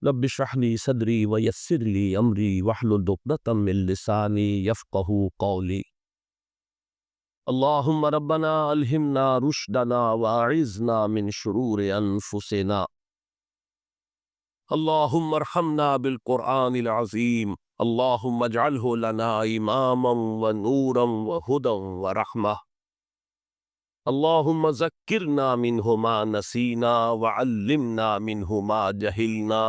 رب اشرح لي صدري ويسر لي امري واحلل عقدة من لساني يفقهوا قولي. اللهم ربنا الهمنا رشدنا واعذنا من شرور انفسنا. اللهم ارحمنا بالقرآن العظيم. اللهم اجعله لنا اماما ونورا وهدى ورحمة. اللهم ذكرنا منه ما نسينا وعلمنا منه ما جهلنا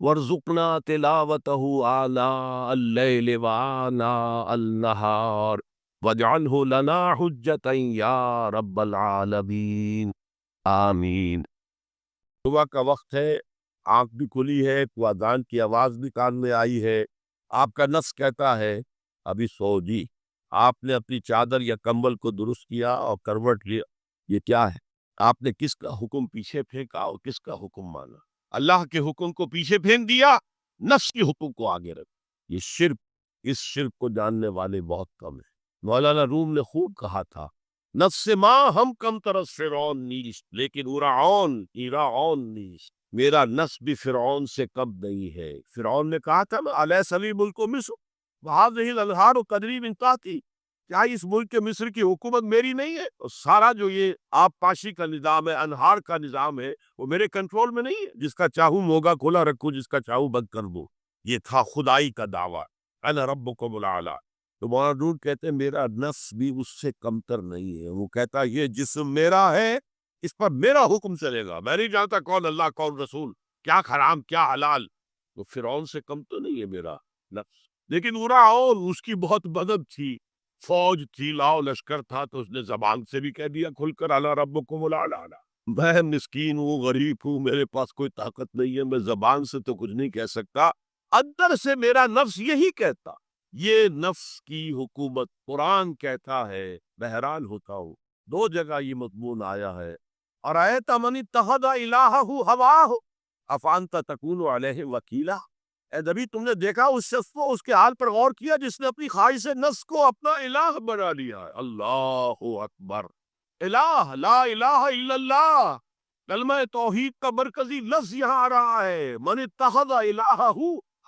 وارزقنا تلاوته آناء الليل وآناء النهار واجعله لنا حجة یا رب العالمین آمین۔ صبح کا وقت ہے، آنکھ بھی کھلی ہے، تو اذان کی آواز بھی کان میں آئی ہے۔ آپ کا نفس کہتا ہے ابھی سو جی۔ آپ نے اپنی چادر یا کمبل کو درست کیا اور کروٹ لیا، یہ کیا ہے؟ آپ نے کس کا حکم پیچھے پھینکا اور کس کا حکم مانا؟ اللہ کے حکم کو پیچھے پھینک دیا، نفس کے حکم کو آگے رکھ۔ یہ شرک، اس شرک کو جاننے والے بہت کم ہیں۔ مولانا روم نے خوب کہا تھا، نفس ماں ہم کم طرز فرعون نیست لیکن ایرعون نیست۔ میرا نفس بھی فرعون سے کم نہیں ہے۔ فرعون نے کہا تھا نا الیس لی ملک مصر وہذہ الانہار تجری من تحتی، کیا اس ملک کے مصر کی حکومت میری نہیں ہے؟ اور سارا جو یہ آب پاشی کا نظام ہے، انہار کا نظام ہے، وہ میرے کنٹرول میں نہیں ہے؟ جس کا چاہوں موگا کھلا رکھوں، جس کا چاہوں بند کر دوں۔ یہ تھا خدائی کا دعویٰ، انا ربکم الاعلی۔ تو مولانا نور کہتے ہیں میرا نفس بھی اس سے کمتر نہیں ہے۔ وہ کہتا ہے یہ جسم میرا ہے، اس پر میرا حکم چلے گا، میں نہیں جانتا کون اللہ کون رسول، کیا حرام کیا حلال۔ تو فرعون سے کم تو نہیں ہے میرا نفس، لیکن فرعون اس کی بہت مدد تھی، فوج تھی، لاؤ لشکر تھا، تو اس نے زبان سے بھی کہہ دیا کھل کر انا ربکم الاعلی۔ میں مسکین ہوں، غریب ہوں، میرے پاس کوئی طاقت نہیں ہے، میں زبان سے تو کچھ نہیں کہہ سکتا، اندر سے میرا نفس یہی کہتا۔ یہ نفس کی حکومت قرآن کہتا ہے، بحران ہوتا ہوں۔ دو جگہ یہ مضمون آیا ہے، ارأیت من اتخذ الہہ ہواہ افانت تکون علیہ وکیلا۔ اے نبی تم نے دیکھا اس شخص کو، اس کے حال پر غور کیا جس نے اپنی خواہش نفس کو اپنا الہ بنا لیا ہے۔ اللہ اکبر، الہ لا الہ الا اللہ، کلمہ توحید کا مرکزی لفظ یہاں آ رہا ہے، من اتخذ الہہ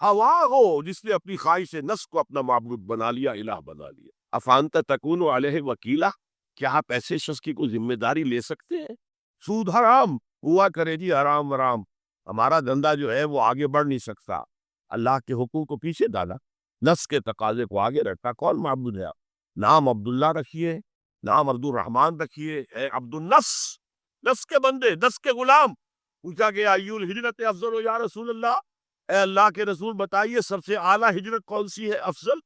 ہواہ، جس نے اپنی خواہش نفس کو اپنا معبود بنا لیا، الہ بنا لیا۔ افانت تکون علیہ وکیلا، کیا آپ ایسے شخص کی کوئی ذمہ داری لے سکتے ہیں؟ سود حرام ہوا کرے جی، حرام حرام، ہمارا دھندا جو ہے وہ آگے بڑھ نہیں سکتا۔ اللہ کے حکم کو پیچھے ڈالا، نفس کے تقاضے کو آگے رکھا۔ کون معبود ہے آپ؟ نام عبداللہ رکھیے، نام عبد الرحمن رکھیے، ہے عبد النفس، نفس کے بندے، نفس کے غلام۔ پوچھا گیا ایو الہجرت افضل یا رسول اللہ، اے اللہ کے رسول بتائیے سب سے اعلیٰ ہجرت کون سی ہے، افضل؟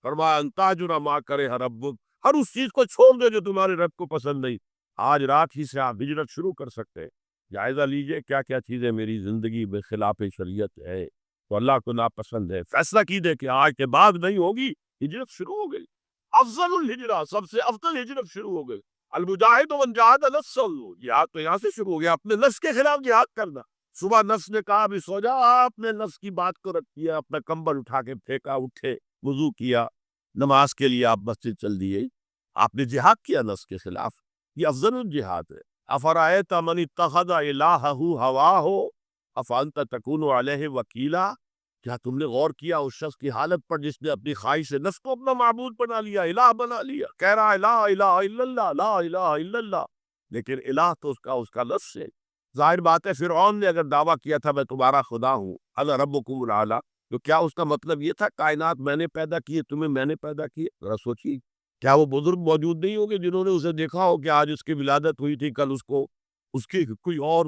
فرمایا ان تہجر ما کرہ ربک، ہر اس چیز کو چھوڑ دے جو تمہارے رب کو پسند نہیں۔ آج رات ہی سے آپ ہجرت شروع کر سکتے ہیں۔ جائزہ لیجئے کیا کیا چیزیں میری زندگی میں خلاف شریعت ہے، تو اللہ کو ناپسند ہے، فیصلہ کیجئے کہ آج کے بعد نہیں ہوگی، ہجرت شروع ہو گئی۔ افضل الہجرہ، سب سے افضل ہجرت شروع ہو گئی۔ المجاہد من جاہد نفسہ، جہاد تو یہاں سے شروع ہو گیا، اپنے نفس کے خلاف جہاد کرنا۔ صبح نفس نے کہا ابھی سو جا، آپ نے نفس کی بات کو رد کیا، اپنا کمبل اٹھا کے پھینکا، اٹھے، وضو کیا، نماز کے لیے آپ مسجد چل دیے، آپ نے جہاد کیا نفس کے خلاف، یہ افضل الجہاد ہے۔ افرأیت من اتخذ الہہ ہواہ افانت تکون علیہ وکیلا، کیا تم نے غور کیا اس شخص کی حالت پر جس نے اپنی خواہش سے نفس کو اپنا معبود بنا لیا، الہ بنا لیا، کہہ رہا ہے لا الہ الا اللہ، لا الہ الا اللہ، لیکن الہ تو اس کا نفس ہے۔ ظاہر بات ہے فرعون نے اگر دعویٰ کیا تھا میں تمہارا خدا ہوں، انا ربکم الاعلی، تو کیا اس کا مطلب یہ تھا کائنات میں نے پیدا کی ہے، تمہیں میں نے پیدا کی ہے؟ ذرا سوچیے، کیا وہ بزرگ موجود نہیں ہوں گے جنہوں نے اسے دیکھا ہو کہ آج اس کی ولادت ہوئی تھی، کل اس کی کوئی اور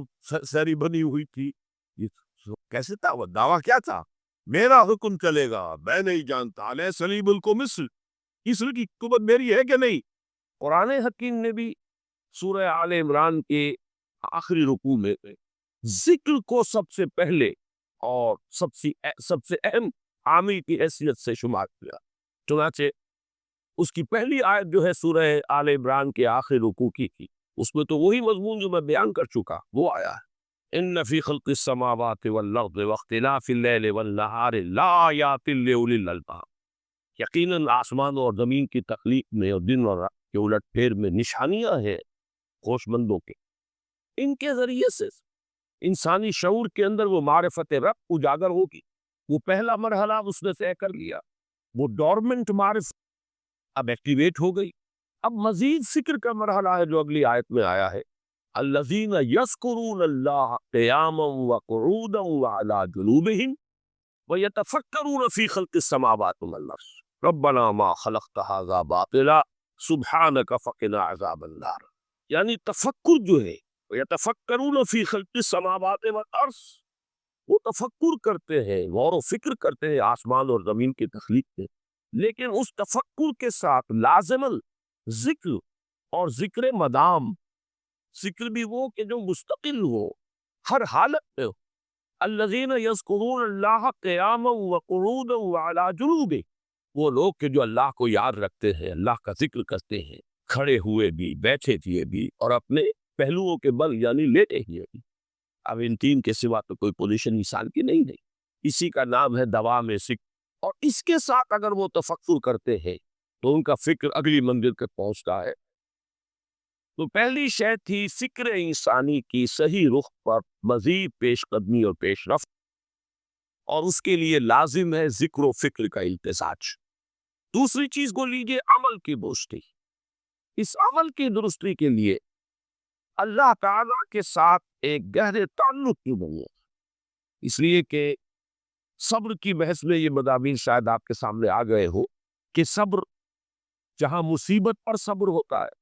سیری بنی ہوئی تھی؟ یہ کیسے تھا؟ وہ دعویٰ کیا تھا؟ میرا حکم چلے گا، میں نہیں جانتا، الیس لی ملک مصر، مصر کی حکومت میری ہے کہ نہیں؟ قرآن حکیم نے بھی سورہ آل عمران کے آخری رکوع میں ذکر کو سب سے پہلے اور سب سے اہم عامل کی حیثیت سے شمار کیا۔ چنانچہ اس کی پہلی آیت جو ہے سورہ آل عمران کے آخری رکوع کی تھی، اس میں تو وہی مضمون جو میں بیان کر چکا وہ آیا ہے، ان فی خلق السماوات والارض واختلاف اللیل والنہار لآیات لأولی الالباب، یقیناً آسمانوں اور زمین کی تخلیق میں اور دن اور رات کے الٹ پھیر میں نشانیاں ہیں ہوش مندوں کے، ان کے ذریعے سے انسانی شعور کے اندر وہ معرفت رب اجاگر ہوگی. وہ پہلا مرحلہ اس نے طے کر لیا، وہ ڈورمنٹ معرفت اب ایکٹیویٹ ہو گئی. اب مزید فکر کا مرحلہ ہے جو اگلی آیت میں آیا ہے، الذین یذکرون اللہ قیاما وقعودا وعلی جنوبہم ویتفکرون فی خلق السماوات والارض ربنا ما خلقت ھذا باطلا سبحانک فقنا عذاب النار. یعنی تفکر جو ہے، یتفکرون فی خلق السماوات والارض، وہ تفکر کرتے ہیں، غور و فکر کرتے ہیں آسمان اور زمین کی تخلیق میں، لیکن اس تفکر کے ساتھ لازماً ذکر، اور ذکر مدام، ذکر بھی وہ کہ جو مستقل ہو، ہر حالت میں ہو. الذین یذکرون اللہ قیاما وقعودا وعلی جنوبہم، وہ لوگ کہ جو اللہ کو یاد رکھتے ہیں، اللہ کا ذکر کرتے ہیں، کھڑے ہوئے بھی، بیٹھے ہوئے بھی، اور اپنے پہلوؤں کے بل یعنی لیٹے ہوئے بھی. اب ان تین کے سوا تو کوئی پوزیشن انسان کی نہیں. اسی کا نام ہے دوام ذکر. اور اس کے ساتھ اگر وہ تفکر کرتے ہیں تو ان کا فکر اگلی منزل تک پہنچتا ہے. تو پہلی شے تھی فکر انسانی کی صحیح رخ پر مزید پیش قدمی اور پیش رفت، اور اس کے لیے لازم ہے ذکر و فکر کا امتزاج. دوسری چیز کو لیجئے عمل کی درستی. اس عمل کی درستی کے لیے اللہ تعالیٰ کے ساتھ ایک گہرے تعلق کی ضرورت، اس لیے کہ صبر کی بحث میں یہ مضامین شاید آپ کے سامنے آ گئے ہو کہ صبر، جہاں مصیبت پر صبر ہوتا ہے،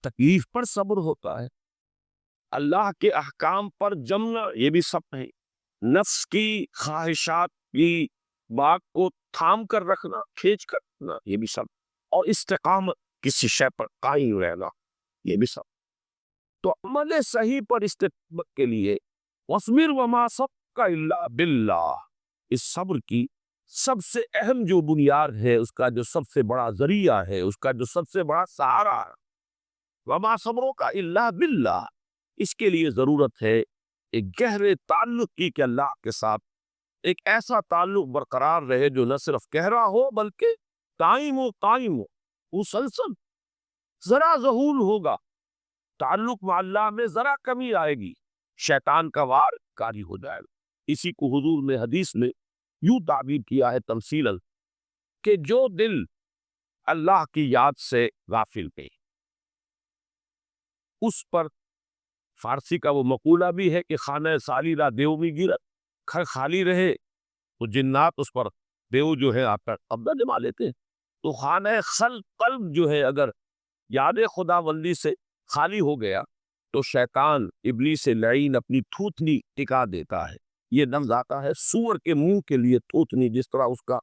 تکلیف پر صبر ہوتا ہے، اللہ کے احکام پر جمنا یہ بھی صبر ہے، نفس کی خواہشات کی بات کو تھام کر رکھنا، کھینچ کر رکھنا یہ بھی صبر، اور استقامت کسی شے پر قائم رہنا یہ بھی صبر. تو عمل صحیح پر استقامت کے لیے وَاصْبِرْ وَمَا صَبْرُكَ إِلَّا بِاللَّهِ، اس صبر کی سب سے اہم جو بنیاد ہے، اس کا جو سب سے بڑا ذریعہ ہے، اس کا جو سب سے بڑا سہارا ہے، وَمَا صَبْرُكَ إِلَّا بِاللَّهِ، اس کے لیے ضرورت ہے ایک گہرے تعلق کی کہ اللہ کے ساتھ ایک ایسا تعلق برقرار رہے جو نہ صرف گہرا ہو بلکہ قائم ہو مسلسل. ذرا ظہور ہوگا تعلق مع اللہ میں، ذرا کمی آئے گی، شیطان کا وار کاری ہو جائے گا. اسی کو حضور نے حدیث میں یوں تعبیر کیا ہے تمثیلاً کہ جو دل اللہ کی یاد سے غافل ہے، اس پر فارسی کا وہ مقولہ بھی ہے کہ خانہ سالی را دیو میں گرت، گھر خالی رہے تو جنات اس پر دیو جو ہے آپ کا قبضہ جما لیتے ہیں. تو خانہ قلب جو ہے اگر یاد خدا بندی سے خالی ہو گیا تو شیطان ابلیس لعین اپنی تھوتنی ٹکا دیتا ہے. یہ لفظ آتا ہے سور کے منہ کے لیے تھوتنی، جس طرح اس کا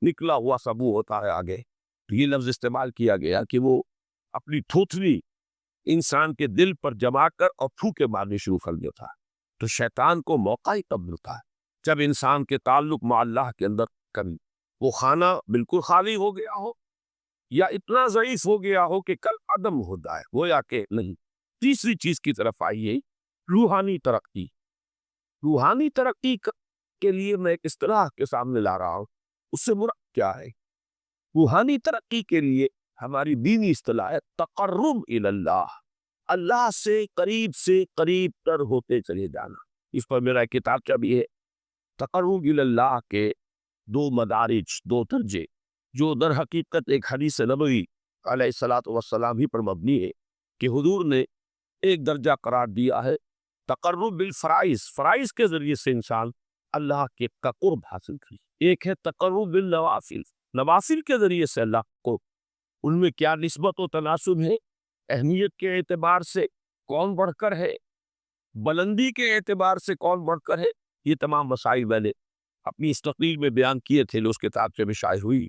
نکلا ہوا سبو ہوتا ہے آگے، تو یہ لفظ استعمال کیا گیا کہ وہ اپنی تھوتنی انسان کے دل پر جما کر اور پھوکے مارنے شروع کر دیتا ہے. تو شیطان کو موقع ہی تب ملتا ہے جب انسان کے تعلق مع اللہ کے اندر کمی، وہ خانہ بالکل خالی ہو گیا ہو یا اتنا ضعیف ہو گیا ہو کہ کل عدم ہو جائے، گویا کہ نہیں. تیسری چیز کی طرف آئیے، روحانی ترقی. روحانی ترقی کے لیے میں ایک اصطلاح کے سامنے لا رہا ہوں، اس سے مراد کیا ہے؟ روحانی ترقی کے لیے ہماری دینی اصطلاح ہے تقرب الی اللہ، اللہ سے قریب تر ہوتے چلے جانا. اس پر میرا ایک کتابچہ بھی ہے. تقرب الی اللہ کے دو مدارج، دو درجے، جو در حقیقت ایک حدیث نبوی علیہ الصلوۃ والسلام ہی پر مبنی ہے کہ حضور نے ایک درجہ قرار دیا ہے تقرب بالفرائض، فرائض کے ذریعے سے انسان اللہ کے کا قرب حاصل کرے. ایک ہے تقرب بالنوافل، نوافل کے ذریعے سے اللہ کو. ان میں کیا نسبت و تناسب ہے؟ اہمیت کے اعتبار سے کون بڑھ کر ہے، بلندی کے اعتبار سے کون بڑھ کر ہے، یہ تمام مسائل میں نے اپنی اس تقریر میں بیان کیے تھے جو اس کتاب سے بھی شائع ہوئی.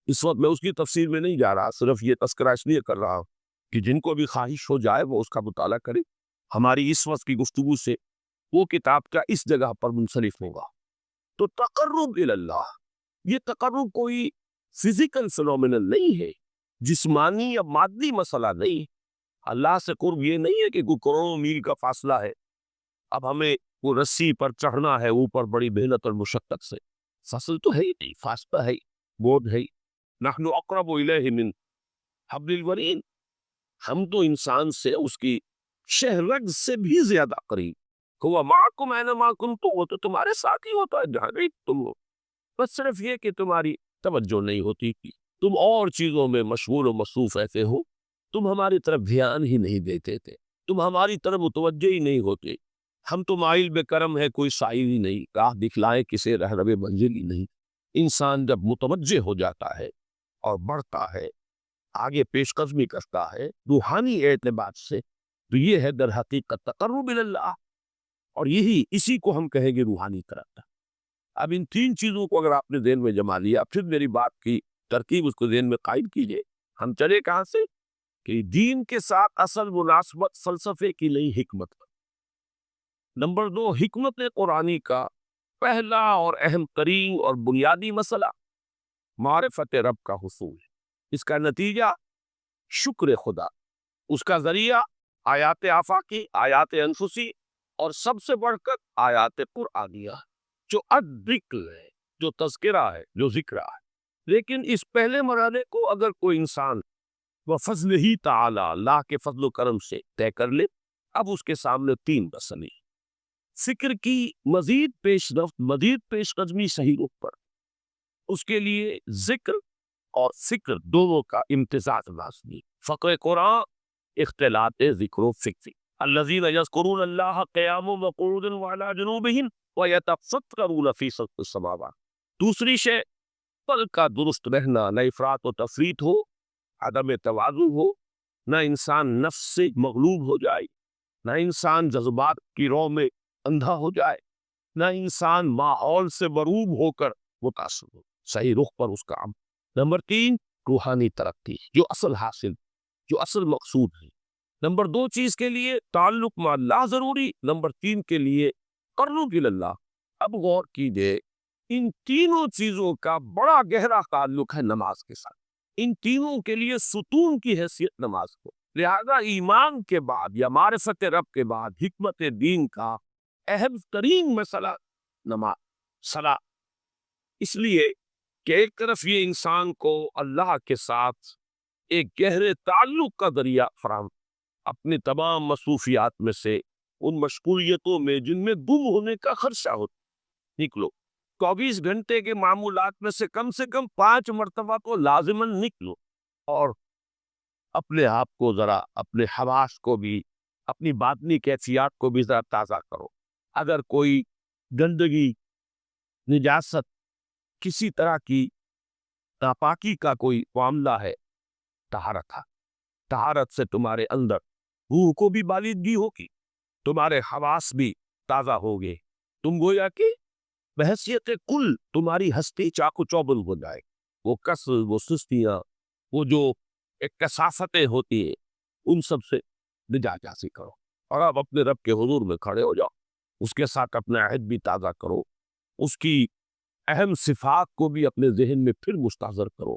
اس وقت میں اس کی تفسیر میں نہیں جا رہا، صرف یہ تذکرہ اس لیے کر رہا ہوں کہ جن کو بھی خواہش ہو جائے وہ اس کا مطالعہ کرے. ہماری اس وقت کی گفتگو سے وہ کتاب کا اس جگہ پر منسلک ہوگا. تو تقرب الی اللہ، یہ تقرب کوئی فزیکل فینومینل نہیں ہے، جسمانی یا مادی مسئلہ نہیں. اللہ سے قرب یہ نہیں ہے کہ کوئی کروڑوں میل کا فاصلہ ہے، اب ہمیں وہ رسی پر چڑھنا ہے اوپر بڑی محنت اور مشقت سے. فصل تو ہے ہی نہیں، فاصلہ ہے، بورڈ ہے. نحن اقرب الیہ من حبل الورین، ہم تو انسان سے اس کی شہرگ سے بھی زیادہ قریب. ہوا معکم اینما کنتم، وہ تو تمہارے ساتھ ہی ہوتا ہے جہاں بھی تم ہو، بس صرف یہ کہ تمہاری توجہ نہیں ہوتی، تم اور چیزوں میں مشغول و مصروف رہتے ہو، تم ہماری طرف دھیان ہی نہیں دیتے تھے، تم ہماری طرف متوجہ ہی نہیں ہوتے۔ ہم تو مائل بے کرم ہے، کوئی سائل ہی نہیں، راہ دکھلائے کسے رہنم منزل ہی نہیں۔ انسان جب متوجہ ہو جاتا ہے اور بڑھتا ہے، آگے پیش قدمی کرتا ہے روحانی اعتبار سے، تو یہ ہے در حقیقت تقرب اللہ، اور اسی کو ہم کہیں گے روحانی طرف۔ اب ان تین چیزوں کو اگر آپ نے ذہن میں جما لیا، پھر میری بات کی ترکیب اس کو ذہن میں قائم کیجئے۔ ہم چلے کہاں سے؟ کہ دین کے ساتھ اصل مناسبت فلسفے کی نہیں، حکمت کا۔ نمبر 2، حکمت قرآنی کا پہلا اور اہم ترین اور بنیادی مسئلہ معرفت رب کا حصول، اس کا نتیجہ شکر خدا، اس کا ذریعہ آیات آفاقی، آیات انفسی، اور سب سے بڑھ کر آیات قرآنیہ، جو الذکر ہے، جو تذکرہ ہے، جو ذکر ہے۔ لیکن اس پہلے مرحلے کو اگر کوئی انسان وفضل ہی تعالی، اللہ کے فضل و کرم سے طے کر لے، اب اس کے سامنے تین مسئلے، فکر کی مزید پیش رفت، مزید پیش قدمی صحیح رخ پر، اس کے لیے ذکر اور فکر دونوں کا امتزاج لازمی۔ فقہ قرآن اختلاط ذکر و فکر، الذین یذکرون اللہ قیاما وقعودا وعلی جنوبہم ویتفکرون فی خلق السماوات۔ دوسری شے، پل کا درست رہنا، نہ افراط و تفریط ہو، عدم توازن ہو، نہ انسان نفس سے مغلوب ہو جائے، نہ انسان جذبات کی رو میں اندھا ہو جائے، نہ انسان ماحول سے مروب ہو کر متاثر ہو، صحیح رخ پر اس کا عمل۔ نمبر 3، روحانی ترقی، جو اصل حاصل، جو اصل مقصود ہے۔ نمبر 2 چیز کے لیے تعلق مع اللہ ضروری، نمبر 3 کے لیے قرب اللہ۔ اب غور کیجئے، ان تینوں چیزوں کا بڑا گہرا تعلق ہے نماز کے ساتھ، ان تینوں کے لیے ستون کی حیثیت نماز کو، لہذا ایمان کے بعد یا معرفت رب کے بعد حکمت دین کا اہم ترین مسئلہ نماز، صلاۃ، اس لیے کہ ایک طرف یہ انسان کو اللہ کے ساتھ ایک گہرے تعلق کا ذریعہ فراہم، اپنی تمام مصروفیات میں سے، ان مشغولیتوں میں جن میں گم ہونے کا خدشہ ہوتا، نکلو 24 گھنٹے کے معمولات میں سے کم 5 مرتبہ تو لازماً نکلو، اور اپنے آپ کو ذرا، اپنے حواس کو بھی، اپنی باطنی کیفیات کو بھی ذرا تازہ کرو۔ اگر کوئی گندگی، نجاست، کسی طرح کی ناپاکی کا کوئی معاملہ ہے، طہارت سے تمہارے اندر روح کو بھی بالندگی ہوگی، تمہارے حواس بھی تازہ ہوگے، تم گویا کہ بحیثیت کل تمہاری ہستی چاقو چوبند ہو جائے، وہ کسل، وہ سستیاں، وہ جو ایک کثافتیں ہوتی ہیں، ان سب سے نجات حاصل کرو، اور اب اپنے رب کے حضور میں کھڑے ہو جاؤ، اس کے ساتھ اپنا عہد بھی تازہ کرو، اس کی اہم صفات کو بھی اپنے ذہن میں پھر مستحضر کرو۔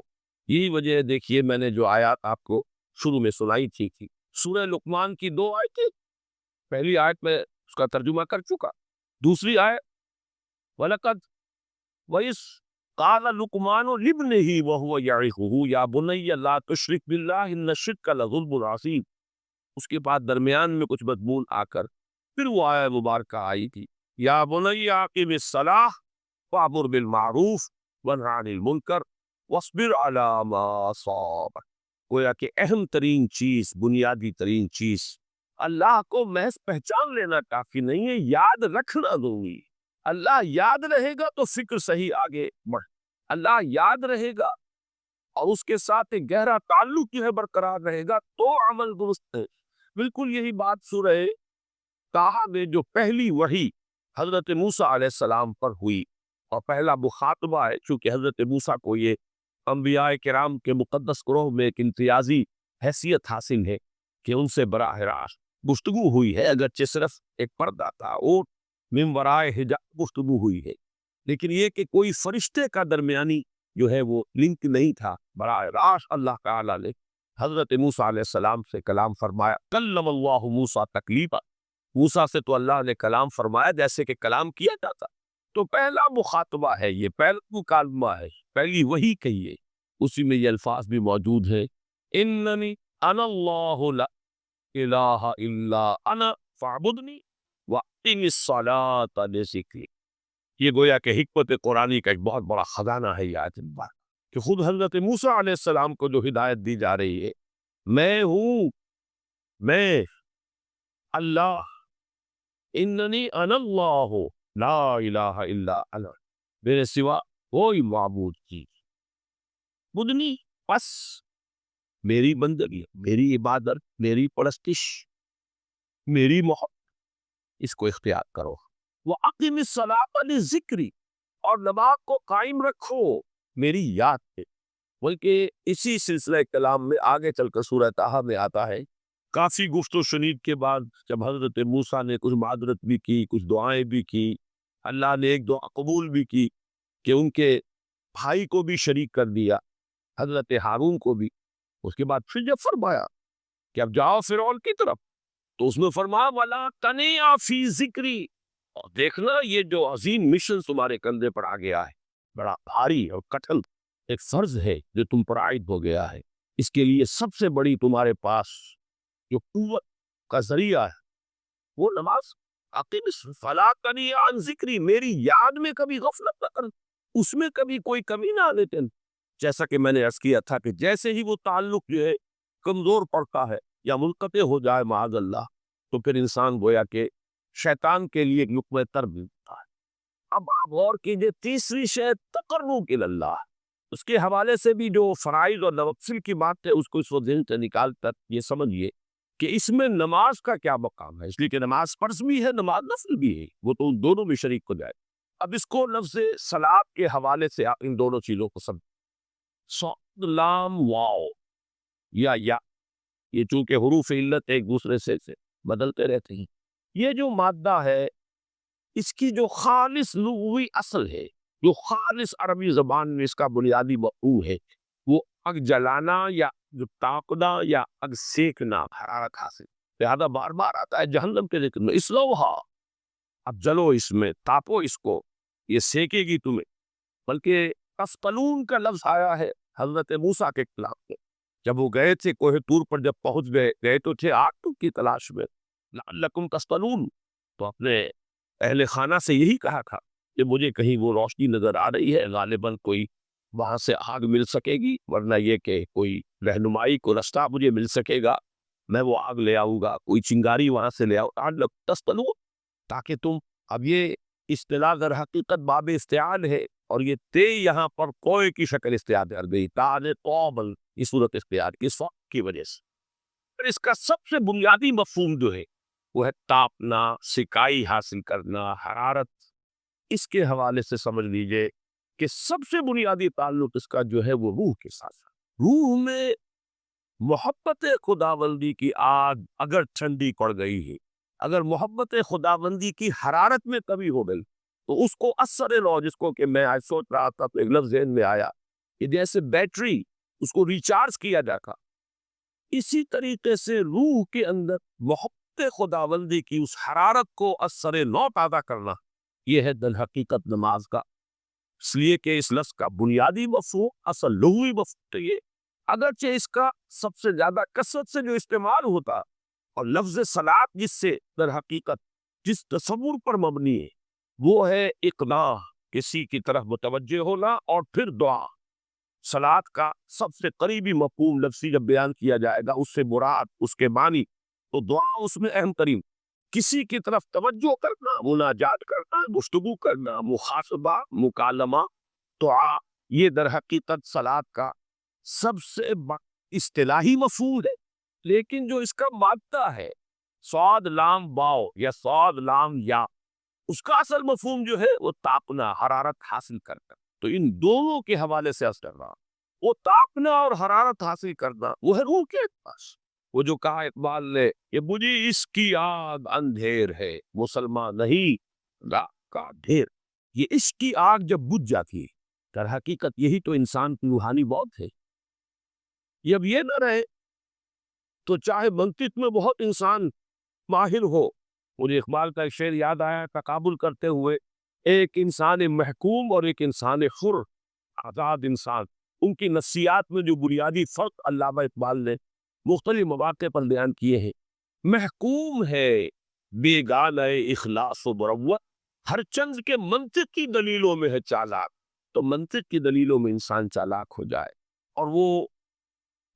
یہی وجہ ہے، دیکھیے میں نے جو آیات آپ کو شروع میں سنائی تھی سورہ لقمان کی 2 آیتیں، پہلی آیت میں اس کا ترجمہ کر چکا، دوسری آیت وَلَقَدْ وَإِذْ قَالَ لُقْمَانُ لِابْنِهِ وَهُوَ يَعِظُهُ يَا بُنَيَّ لَا تُشْرِكْ بِاللَّهِ إِنَّ الشِّرْكَ لَظُلْمٌ عَظِيمٌ۔ اس کے بعد درمیان میں کچھ مضمون آ کر پھر وہ آیت مبارکہ آئی تھی، یا بنی اقم الصلاۃ وامر بالمعروف وانہ عن المنکر واصبر علی ما اصابک۔ گویا کہ اہم ترین چیز، بنیادی ترین چیز، اللہ کو محض پہچان لینا کافی نہیں ہے، یاد رکھنا ضروری ہے۔ اللہ یاد رہے گا تو فکر صحیح آگے بڑھ، اللہ یاد رہے گا اور اس کے ساتھ ایک گہرا تعلق جو ہے برقرار رہے گا تو عمل درست ہے۔ بالکل یہی بات سورہ طٰہٰ میں جو پہلی وحی حضرت موسیٰ علیہ السلام پر ہوئی، اور پہلا مخاطبہ ہے، چونکہ حضرت موسیٰ کو یہ انبیاء کرام کے مقدس گروہ میں ایک امتیازی حیثیت حاصل ہے کہ ان سے براہ راست گفتگو ہوئی ہے، اگرچہ صرف ایک پردہ تھا، اور من ورائے حجاب گفتگو ہوئی ہے، لیکن یہ کہ کوئی فرشتے کا درمیانی جو ہے وہ لنک نہیں تھا، براہ راست اللہ تعالیٰ نے حضرت موسیٰ علیہ السلام سے کلام فرمایا، کلم اللہ موسیٰ تکلیما، موسیٰ سے تو اللہ نے کلام فرمایا جیسے کہ کلام کیا جاتا۔ تو پہلا مخاطبہ ہے، یہ پہلا مکالمہ ہے، پہلی وحی کہیے، اسی میں یہ الفاظ بھی موجود ہیں، اننی انا اللہ لا الہ الا انا فاعبدنی، وَأَقِمِ الصَّلَاةَ لِذِكْرِی۔ یہ گویا کہ حکمت قرآنی کا ایک بہت بڑا خزانہ ہے یہ آیت مبارکہ، کہ خود حضرت موسیٰ علیہ السلام کو جو ہدایت دی جا رہی ہے، میں ہوں، میں اللہ، اننی انا اللہ لا الہ الا انا، میرے سوا کوئی معبود کی بدنی، بس میری بندگی، میری عبادت، میری پرستش، میری محبت، اس کو اختیار کرو۔ وَأَقِمِ الصَّلَاةَ لِذِكْرِی، اور نماز کو قائم رکھو میری یاد پہ۔ بلکہ اسی سلسلہ کلام میں آگے چل کر سورہ طٰہٰ میں آتا ہے، کافی گفت و شنید کے بعد جب حضرت موسیٰ نے کچھ معذرت بھی کی، کچھ دعائیں بھی کی، اللہ نے ایک دعا قبول بھی کی کہ ان کے بھائی کو بھی شریک کر دیا، حضرت ہارون کو بھی۔ اس کے بعد پھر جب فرمایا کہ اب جاؤ فرعون کی طرف، تو اس میں فرمایا وَلَا تَنِیَا فِی ذِکْرِی، اور دیکھنا یہ جو عظیم مشن تمہارے کندھے پر آ گیا ہے، بڑا بھاری اور کٹھن ایک فرض ہے جو تم پر عائد ہو گیا ہے، اس کے لیے سب سے بڑی تمہارے پاس جو قوت کا ذریعہ ہے وہ نماز۔ اقیم فلا تنی عن ذکری، میری یاد میں کبھی غفلت نہ کر، اس میں کبھی کوئی کمی نہ آنے دیں۔ جیسا کہ میں نے عرض کیا تھا کہ جیسے ہی وہ تعلق جو ہے کمزور پڑتا ہے یا منقطع ہو جائے معاذ اللہ، تو پھر انسان گویا کہ شیطان کے لیے ایک لقمہ تر ملتا ہے۔ اب آپ غور کیجئے، تیسری شے تقرب الی اللہ، اس کے حوالے سے بھی جو فرائض اور نوافل کی بات ہے اس کو اس وقت ذہن سے نکال کر یہ سمجھیے کہ اس میں نماز کا کیا مقام ہے، اس لیے کہ نماز فرض بھی ہے، نماز نفل بھی ہے، وہ تو ان دونوں میں شریک ہو جائے۔ اب اس کو لفظ صلاۃ کے حوالے سے آپ ان دونوں چیزوں کو سمجھ، صاد لام واو یا یہ چونکہ حروف علت ایک دوسرے سے بدلتے رہتے ہیں، یہ جو مادہ ہے اس کی جو خالص لغوی اصل ہے، جو خالص عربی زبان میں اس کا بنیادی مفہوم ہے، وہ اگ جلانا یا جو تاپنا یا اگ سیکنا، حرارت حاصل، لہذا بار بار آتا ہے جہنم کے ذکر میں، اسلوہا، اب جلو اس میں، تاپو اس کو، یہ سیکے گی تمہیں۔ بلکہ تسپلون کا لفظ آیا ہے حضرت موسیٰ کے کلام میں، جب وہ گئے تھے کوہ طور پر، جب پہنچ گئے تو تھے آگ کی تلاش میں، لعلکم تسپلون، تو اپنے اہل خانہ سے یہی کہا تھا کہ مجھے کہیں وہ روشنی نظر آ رہی ہے، غالباً کوئی وہاں سے آگ مل سکے گی، ورنہ یہ کہ کوئی رہنمائی کو رستہ مجھے مل سکے گا، میں وہ آگ لے آؤں گا، کوئی چنگاری وہاں سے لے آؤں، لعلکم تسپلون، تاکہ تم، اب یہ اصطلاح در حقیقت باب استعان ہے، اور یہ تے یہاں پر کوئی کی شکل استعان کر گئی، تانے توبل، اس صورت استعان کی اس وقت کی وجہ سے۔ اور اس کا سب سے بنیادی مفہوم جو ہے وہ ہے تاپنا، سکائی حاصل کرنا، حرارت۔ اس کے حوالے سے سمجھ لیجئے کہ سب سے بنیادی تعلق اس کا جو ہے وہ روح کے ساتھ ہے۔ روح میں محبت خداوندی کی آگ اگر ٹھنڈی پڑ گئی ہے، اگر محبت خداوندی کی حرارت میں کمی ہو گئی، تو اس کو اثر لو، جس کو کہ میں آج سوچ رہا تھا تو ایک لفظ ذہن میں آیا کہ جیسے بیٹری اس کو ریچارج کیا جاتا، اسی طریقے سے روح کے اندر محبت خداوندی کی اس حرارت کو اثر نو پیدا کرنا، یہ ہے در حقیقت نماز کا۔ اس لیے کہ اس لفظ کا بنیادی مفہوم، اصل لغوی مفہوم تو یہ، اگرچہ اس کا سب سے زیادہ کثرت سے جو استعمال ہوتا، اور لفظ صلاۃ جس سے در حقیقت جس تصور پر مبنی ہے وہ ہے اقناع، کسی کی طرف متوجہ ہونا، اور پھر دعا۔ صلاۃ کا سب سے قریبی مفہوم لفظی جب بیان کیا جائے گا، اس سے مراد، اس کے معنی، تو دعا اس میں اہم ترین، کسی کی طرف توجہ کرنا، مناجات کرنا، گفتگو کرنا، مخاطبہ، مکالمہ، دعا، یہ در حقیقت صلاۃ کا سب سے اصطلاحی مفہوم ہے۔ لیکن جو اس کا مادہ ہے، صاد لام باؤ یا صاد لام یا، اس کا اصل مفہوم جو ہے وہ تاپنا، حرارت حاصل کرنا۔ تو ان دونوں کے حوالے سے عرض کر رہا، وہ تاپنا اور حرارت حاصل کرنا وہ ہے روح کے پاس۔ وہ جو کہا اقبال نے کہ مجھے اس کی آگ اندھیر ہے، مسلمان نہیں راہ کا ڈھیر، یہ عشق کی آگ جب بجھ جاتی ہے، در حقیقت یہی تو انسان کی روحانی موت ہے۔ جب یہ نہ رہے تو چاہے منطق میں بہت انسان ماہر ہو، مجھے اقبال کا ایک شعر یاد آیا تقابل کرتے ہوئے، ایک انسان محکوم اور ایک انسان حر، آزاد انسان، ان کی نفسیات میں جو بنیادی فرق علامہ اقبال نے مختلف مواقع پر بیان کیے ہیں۔ محکوم ہے بیگانہ اخلاص و مروت، ہر چند کے منطق کی دلیلوں میں ہے چالاک، تو منطق کی دلیلوں میں انسان چالاک ہو جائے اور وہ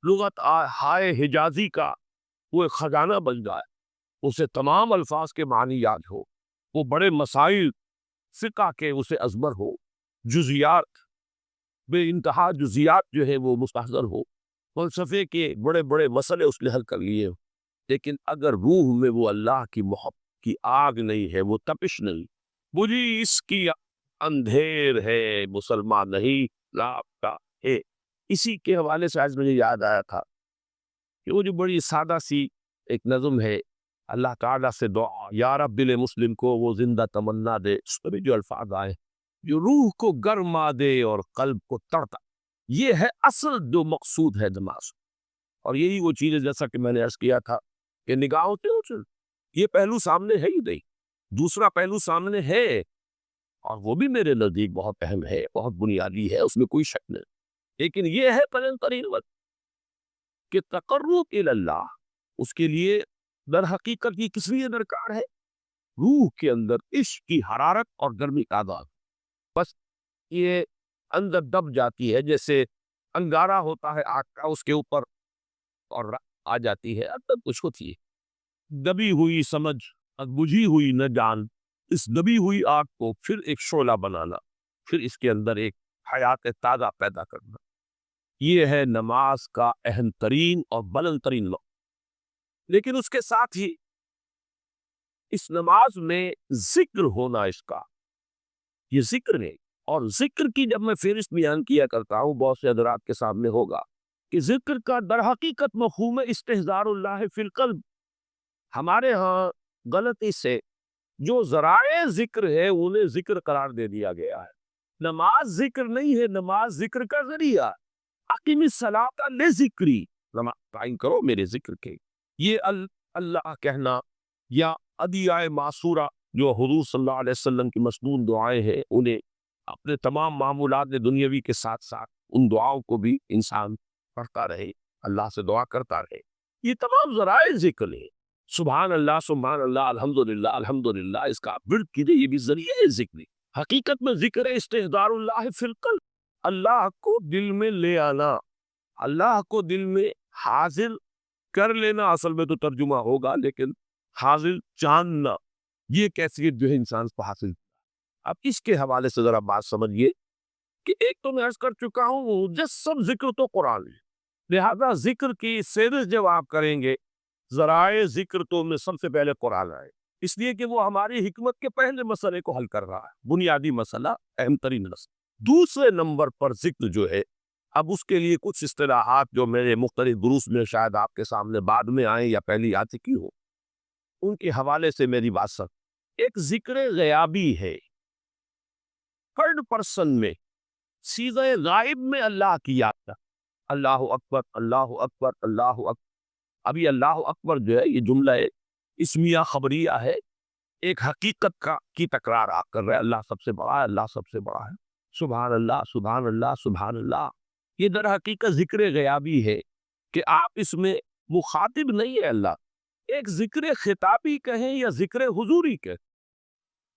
لغت ہائے حجازی کا وہ ایک خزانہ بن جائے، اسے تمام الفاظ کے معنی یاد ہو، وہ بڑے مسائل فقہ کے اسے ازبر ہو، جزیات بے انتہا جزیات جو ہے وہ مستحضر ہو، فلسفے کے بڑے بڑے مسئلے اس نے حل کر لیے ہو، لیکن اگر روح میں وہ اللہ کی محبت کی آگ نہیں ہے، وہ تپش نہیں، بجھی اس کی اندھیر ہے مسلمان نہیں لاپتا ہے۔ اسی کے حوالے سے آج مجھے یاد آیا تھا کہ وہ جو بڑی سادہ سی ایک نظم ہے، اللہ تعالیٰ سے دعا یا رب دل مسلم کو وہ زندہ تمنا دے، اس میں بھی جو الفاظ آئے جو روح کو گرما دے اور قلب کو تڑتا، یہ ہے اصل جو مقصود ہے نماز، اور یہی وہ چیز ہے جیسا کہ میں نے عرض کیا تھا کہ نگاہوں سے اوچل یہ پہلو سامنے ہے ہی نہیں، دوسرا پہلو سامنے ہے اور وہ بھی میرے نزدیک بہت اہم ہے، بہت بنیادی ہے، اس میں کوئی شک نہیں، لیکن یہ ہے بلند ترین وقت کہ تقرب اللہ، اس کے لیے در حقیقت یہ کس لیے درکار ہے؟ روح کے اندر عشق کی حرارت اور گرمی کا عذاب، بس یہ اندر دب جاتی ہے، جیسے انگارہ ہوتا ہے آگ کا اس کے اوپر اور آ جاتی ہے، اندر کچھ ہوتی ہے دبی ہوئی سمجھ اور بجھی ہوئی نہ جان، اس دبی ہوئی آگ کو پھر ایک شعلہ بنانا، پھر اس کے اندر ایک حیات تازہ پیدا کرنا، یہ ہے نماز کا اہم ترین اور بلند ترین وقت۔ لیکن اس کے ساتھ ہی اس نماز میں ذکر ہونا، اس کا یہ ذکر ہے، اور ذکر کی جب میں فہرست بیان کیا کرتا ہوں بہت سے حضرات کے سامنے ہوگا کہ ذکر کا در حقیقت مفہوم ہے استحضار اللہ فی القلب۔ ہمارے ہاں غلطی سے جو ذرائع ذکر ہے انہیں ذکر قرار دے دیا گیا ہے، نماز ذکر نہیں ہے، نماز ذکر کا ذریعہ، اقیم الصلاۃ لذکری، نماز قائم کرو میرے ذکر کے، یہ اللہ کہنا یا ادعیائے معصورہ جو حضور صلی اللہ علیہ وسلم کی مسنون دعائیں ہیں، انہیں اپنے تمام معمولات دنیاوی کے ساتھ ساتھ ان دعاؤں کو بھی انسان پڑھتا رہے، اللہ سے دعا کرتا رہے، یہ تمام ذرائع ذکر ہیں، سبحان اللہ الحمدللہ الحمدللہ، اس کا ورد کیجئے، یہ بھی ذریعہ ذکر ہے۔ حقیقت میں ذکر ہے استحضار اللہ فی القلب، اللہ کو دل میں لے آنا، اللہ کو دل میں حاضر کر لینا، اصل میں تو ترجمہ ہوگا، لیکن حاضر جاننا، یہ کیفیت جو ہے انسان کو حاصل۔ اب اس کے حوالے سے ذرا بات سمجھیے کہ ایک تو میں عرض کر چکا ہوں مجسم ذکر تو قرآن ہے، لہذا ذکر کی سیرت جب آپ کریں گے ذرائع ذکر تو میں سب سے پہلے قرآن آئے، اس لیے کہ وہ ہماری حکمت کے پہلے مسئلے کو حل کر رہا ہے، بنیادی مسئلہ، اہم ترین مسئلہ۔ دوسرے نمبر پر ذکر جو ہے، اب اس کے لیے کچھ اصطلاحات جو میرے مختلف دروس میں شاید آپ کے سامنے بعد میں آئیں یا پہلی آ چکی ہو، ان کے حوالے سے میری بات سن۔ ایک ذکر غیابی ہے، تھرڈ پرسن میں، سیغہ غائب میں اللہ کی یاد کا، اللہ اکبر اللہ اکبر اللہ اکبر۔ ابھی اللہ اکبر جو ہے یہ جملہ ہے اسمیہ خبریہ ہے، ایک حقیقت کی تکرار آپ کر رہے ہیں، اللہ سب سے بڑا ہے، اللہ سب سے بڑا ہے، سبحان اللہ سبحان اللہ سبحان اللہ۔ یہ در حقیقت ذکر غیابی ہے کہ آپ اس میں مخاطب نہیں ہے اللہ، ایک ذکر خطابی کہیں یا ذکر حضوری کہیں،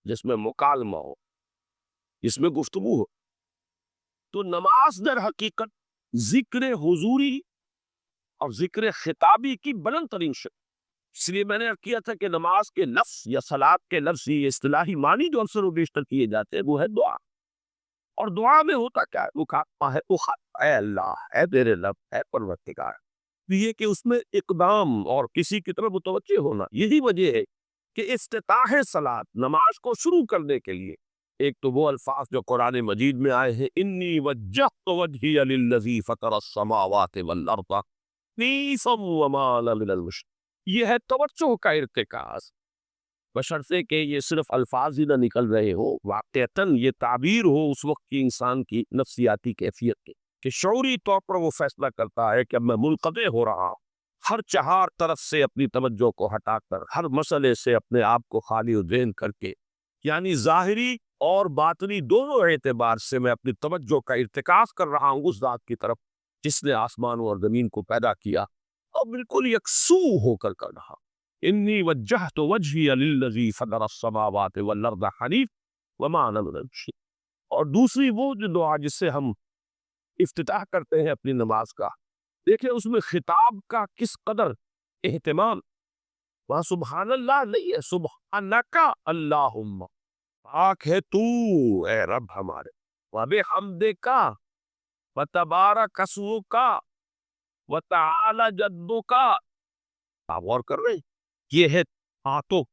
جس میں مکالمہ ہو، جس میں گفتگو ہو، تو نماز در حقیقت ذکر حضوری اور ذکر خطابی کی بلند ترین شکل۔ اس لیے میں نے کیا تھا کہ نماز کے لفظ یا صلاۃ کے لفظ یہ اصطلاحی معنی جو اکثر و بیشتر کیے جاتے ہیں وہ ہے دعا، اور دعا میں ہوتا کیا ہے؟ وہ کہتا ہے اے اللہ، اے تیرے رب، اے پروردگار، یہ کہ اس میں اقدام اور کسی کی طرف متوجہ ہونا، یہی وجہ ہے کہ افتتاح صلاۃ، نماز کو شروع کرنے کے لیے ایک تو وہ الفاظ جو قرآن مجید میں آئے ہیں، انی وجہت وجہی للذی فطر السماوات والارض حنیفا وما انا من المشرکین، یہ ہے توجہ کا ارتکاز، بشرطے کہ یہ صرف الفاظ ہی نہ نکل رہے ہو، واقعتاً یہ تعبیر ہو اس وقت کی انسان کی نفسیاتی کیفیت کی، کہ شعوری طور پر وہ فیصلہ کرتا ہے کہ اب میں منقطع ہو رہا ہوں، ہر چہار طرف سے اپنی توجہ کو ہٹا کر، ہر مسئلے سے اپنے آپ کو خالی و ذہن کر کے، یعنی ظاہری اور باطنی دونوں اعتبار سے میں اپنی توجہ کا ارتکاز کر رہا ہوں اس ذات کی طرف جس نے آسمانوں اور زمین کو پیدا کیا، اور بالکل یکسو ہو کر رہا۔ انی وجہت وجہی للذی فطر السماوات والارض حنیف وما انا من المشرکین۔ اور دوسری وہ جو دعا جس سے ہم افتتاح کرتے ہیں اپنی نماز کا، دیکھیں اس میں خطاب کا کس قدر اہتمام، وہاں سبحان اللہ نہیں ہے، سبحانک اللہم، پاک ہے تو اے رب ہمارے، وبحمدک وتبارک اسمک وتعالی جدک۔ آپ غور کر رہے ہیں، یہ ہے ہاتھوں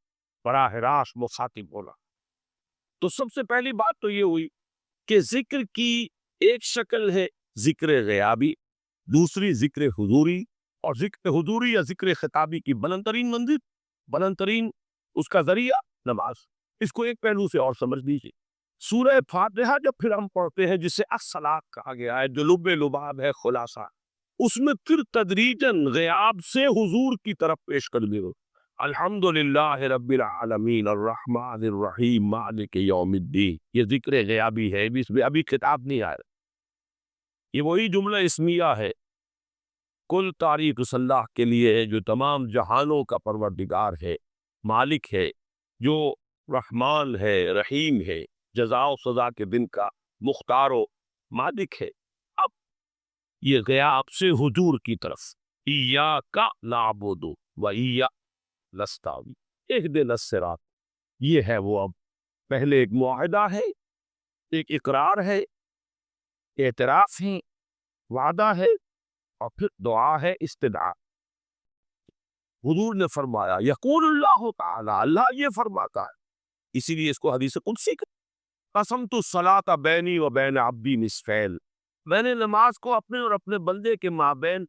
براہ راست مخاطب ہونا۔ تو سب سے پہلی بات تو یہ ہوئی کہ ذکر کی ایک شکل ہے ذکر غیابی، دوسری ذکر حضوری، اور ذکر حضوری یا ذکر خطابی کی بلند ترین منزل، بلند ترین اس کا ذریعہ نماز۔ اس کو ایک پہلو سے اور سمجھ لیجیے، سورہ فاتحہ جب پھر ہم پڑھتے ہیں جسے الصلاۃ کہا گیا ہے، جو لب لباب ہے، خلاصہ، اس میں پھر تدریجاً غیاب سے حضور کی طرف پیش کر دے، الحمدللہ رب العالمین الرحمن الرحیم مالک یوم الدین۔ یہ ذکر غیابی ہے، اس میں ابھی خطاب نہیں آیا، یہ وہی جملہ اسمیہ ہے، کل تعریف اس اللہ کے لیے ہے جو تمام جہانوں کا پروردگار ہے، مالک ہے، جو رحمان ہے، رحیم ہے، جزا و سزا کے دن کا مختار و مالک ہے۔ اب یہ غیاب سے حضور کی طرف، ایاک نعبد و ایاک نستعین اہدنا الصراط، یہ ہے وہ۔ اب پہلے ایک معاہدہ ہے، ایک اقرار ہے، اعتراف ہے، وعدہ ہے، اور پھر دعا ہے، استدعا۔ حضور نے فرمایا، یقول اللہ تعالی، اللہ یہ فرماتا ہے، اسی لیے اس کو حدیث قدسی قسمت الصلاۃ بینی و بین عبدی نصفین، میں نے نماز کو اپنے اور اپنے بندے کے مابین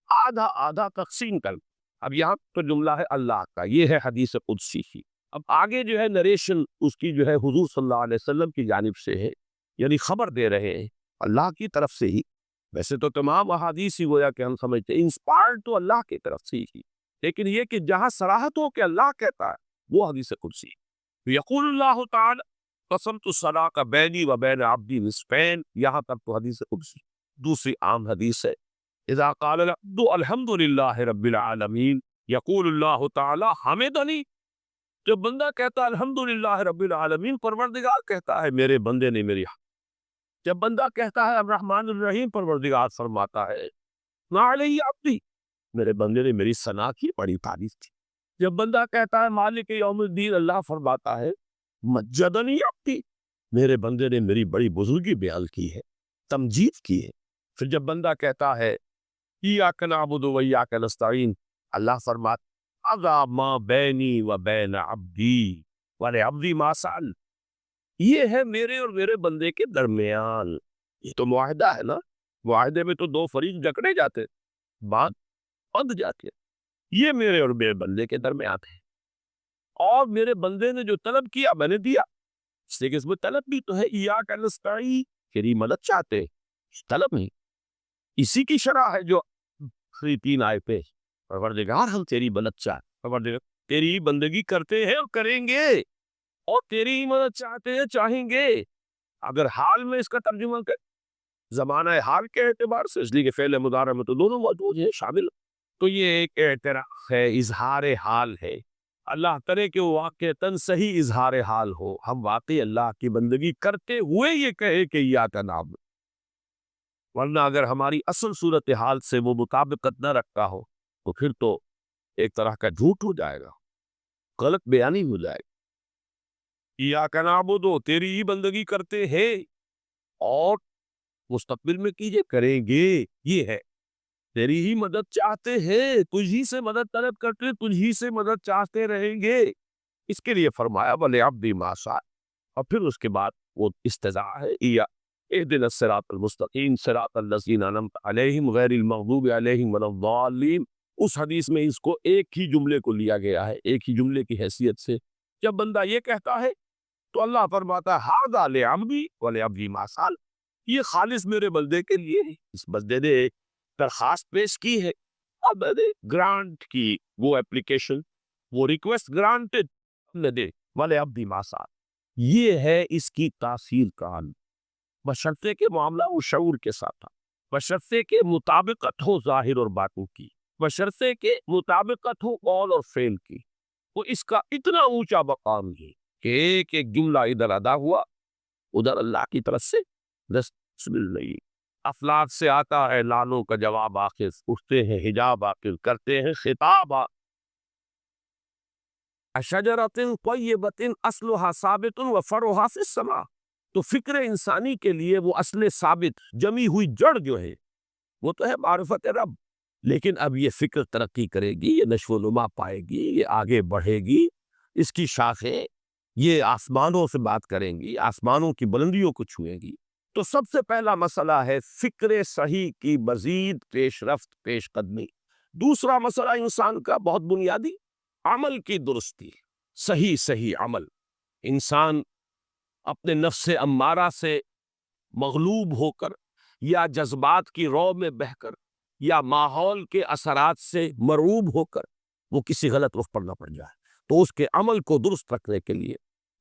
آدھا آدھا تقسیم کر۔ اب یہاں تو جملہ ہے اللہ کا، یہ ہے حدیث قدسی کی۔ اب آگے جو ہے نریشن اس کی جو ہے حضور صلی اللہ علیہ وسلم کی جانب سے ہے، یعنی خبر دے رہے ہیں اللہ کی طرف سے ہی۔ ویسے تو تمام احادیث ہی گویا کہ ہم سمجھتے ہیں انسپائرڈ تو اللہ کی طرف سے ہی، لیکن یہ کہ جہاں صراحت ہو کہ اللہ کہتا ہے وہ حدیث قدسی۔ یقول اللہ تعالی قسمت الصلاۃ بینی و بین عبدی نصفین، یہاں تک تو حدیث قدسی۔ دوسری عام حدیث ہے، اذا قال العبد الحمد للہ رب العالمین یقول اللہ تعالی حمدنی، جب بندہ کہتا ہے الحمد للہ رب العالمین، پروردگار کہتا ہے میرے بندے نے میری حمد۔ جب بندہ کہتا ہے الرحمن الرحیم، پروردگار فرماتا ہے نا علیہ عبدی، میرے بندے نے میری ثنا کی، بڑی تعریف کی۔ جب بندہ کہتا ہے مالک یوم الدین، اللہ فرماتا ہے مجدنی عبدی، میرے بندے نے میری بڑی بزرگی بیان کی ہے، تمجید کی ہے۔ پھر جب بندہ کہتا ہے ایاک نعبد و ایاک نستعین، اللہ فرماتا اذا ما بینی و بین عبدی ولعبدی ما سأل، یہ ہے میرے اور میرے بندے کے درمیان۔ یہ تو معاہدہ ہے نا، معاہدے میں تو دو فریق جکڑے جاتے، بات بند جاتی ہے، یہ میرے اور میرے بندے کے درمیان ہے، اور میرے بندے نے جو طلب کیا میں نے دیا۔ اس لیے کہ اس میں طلب بھی تو ہے، ایاک نستعین، تیری مدد چاہتے ہیں، طلب نہیں، اسی کی شرح ہے جو تین آیتیں، پروردگار ہم تیری مدد چاہتے، پروردگار تیری بندگی کرتے ہیں اور کریں گے، اور تیری ہی مدد چاہتے ہیں، چاہیں گے۔ اگر حال میں اس کا ترجمہ کر، زمانہ حال کے اعتبار سے، اس لیے کہ فعل مضارع میں تو دونوں موجود ہیں شامل، تو یہ ایک اعتراف ہے، اظہار حال ہے۔ اللہ کرے کہ وہ واقعتاً صحیح اظہار حال ہو، ہم واقعی اللہ کی بندگی کرتے ہوئے یہ کہے کہ ایاک نعبد، ورنہ اگر ہماری اصل صورتحال سے وہ مطابقت نہ رکھتا ہو تو پھر تو ایک طرح کا جھوٹ ہو جائے گا، غلط بیانی ہو جائے گا۔ ایاک نعبد، تیری ہی بندگی کرتے ہیں، اور مستقبل میں کیجئے، کریں گے، یہ ہے تیری ہی مدد چاہتے ہیں، تجھی سے مدد طلب کرتے، تجھی سے مدد چاہتے رہیں گے۔ اس کے لیے فرمایا وَلِعَبْدِ مَا سَأَلَ، اور پھر اس کے بعد وہ استضاء ہے، اهدنا الصراط المستقیم صراط الذین انعمت علیہم غیر المغضوب علیہم ولا الضالین۔ اس حدیث میں اس کو ایک ہی جملے کو لیا گیا ہے، ایک ہی جملے کی حیثیت سے۔ جب بندہ یہ کہتا ہے تو اللہ فرماتا ہے ھذا لعبدی ولعبدی ما سأل، یہ خالص میرے بندے کے لیے ہے۔ اس بندے نے ایک درخواست پیش کی ہے، اب میں نے گرانٹ کی، وہ اپلیکیشن، وہ ریکویسٹ گرانٹڈ نے دے، ولعبدی ما سأل، یہ ہے اس کی تاثیر کا حل، بشرطے کے معاملہ وہ شعور کے ساتھ تھا، بشرطے کے مطابقت ہو ظاہر اور باطن کی، بشرطے کے مطابقت ہو قول اور فعل کی، وہ اس کا اتنا اونچا مقام ہے کہ ایک ایک جملہ ادھر ادا ہوا ادھر اللہ کی طرف سے دست مل رہی۔ افلاک سے آتا ہے لالوں کا جواب آخر، اٹھتے ہیں حجاب آخر، کرتے ہیں خطاب شجرۃ طیبۃ اصلھا ثابت وفرعھا فی السماء۔ تو فکر انسانی کے لیے وہ اصل ثابت جمی ہوئی جڑ جو ہے وہ تو ہے معرفت رب، لیکن اب یہ فکر ترقی کرے گی، یہ نشو و نما پائے گی، یہ آگے بڑھے گی، اس کی شاخیں یہ آسمانوں سے بات کریں گی، آسمانوں کی بلندیوں کو چھوئیں گی۔ تو سب سے پہلا مسئلہ ہے فکر صحیح کی مزید پیش رفت، پیش قدمی۔ دوسرا مسئلہ انسان کا بہت بنیادی، عمل کی درستی، صحیح عمل۔ انسان اپنے نفس امارہ سے مغلوب ہو کر یا جذبات کی رو میں بہہ کر یا ماحول کے اثرات سے مرعوب ہو کر وہ کسی غلط رخ پر نہ پڑ جائے، تو اس کے عمل کو درست رکھنے کے لیے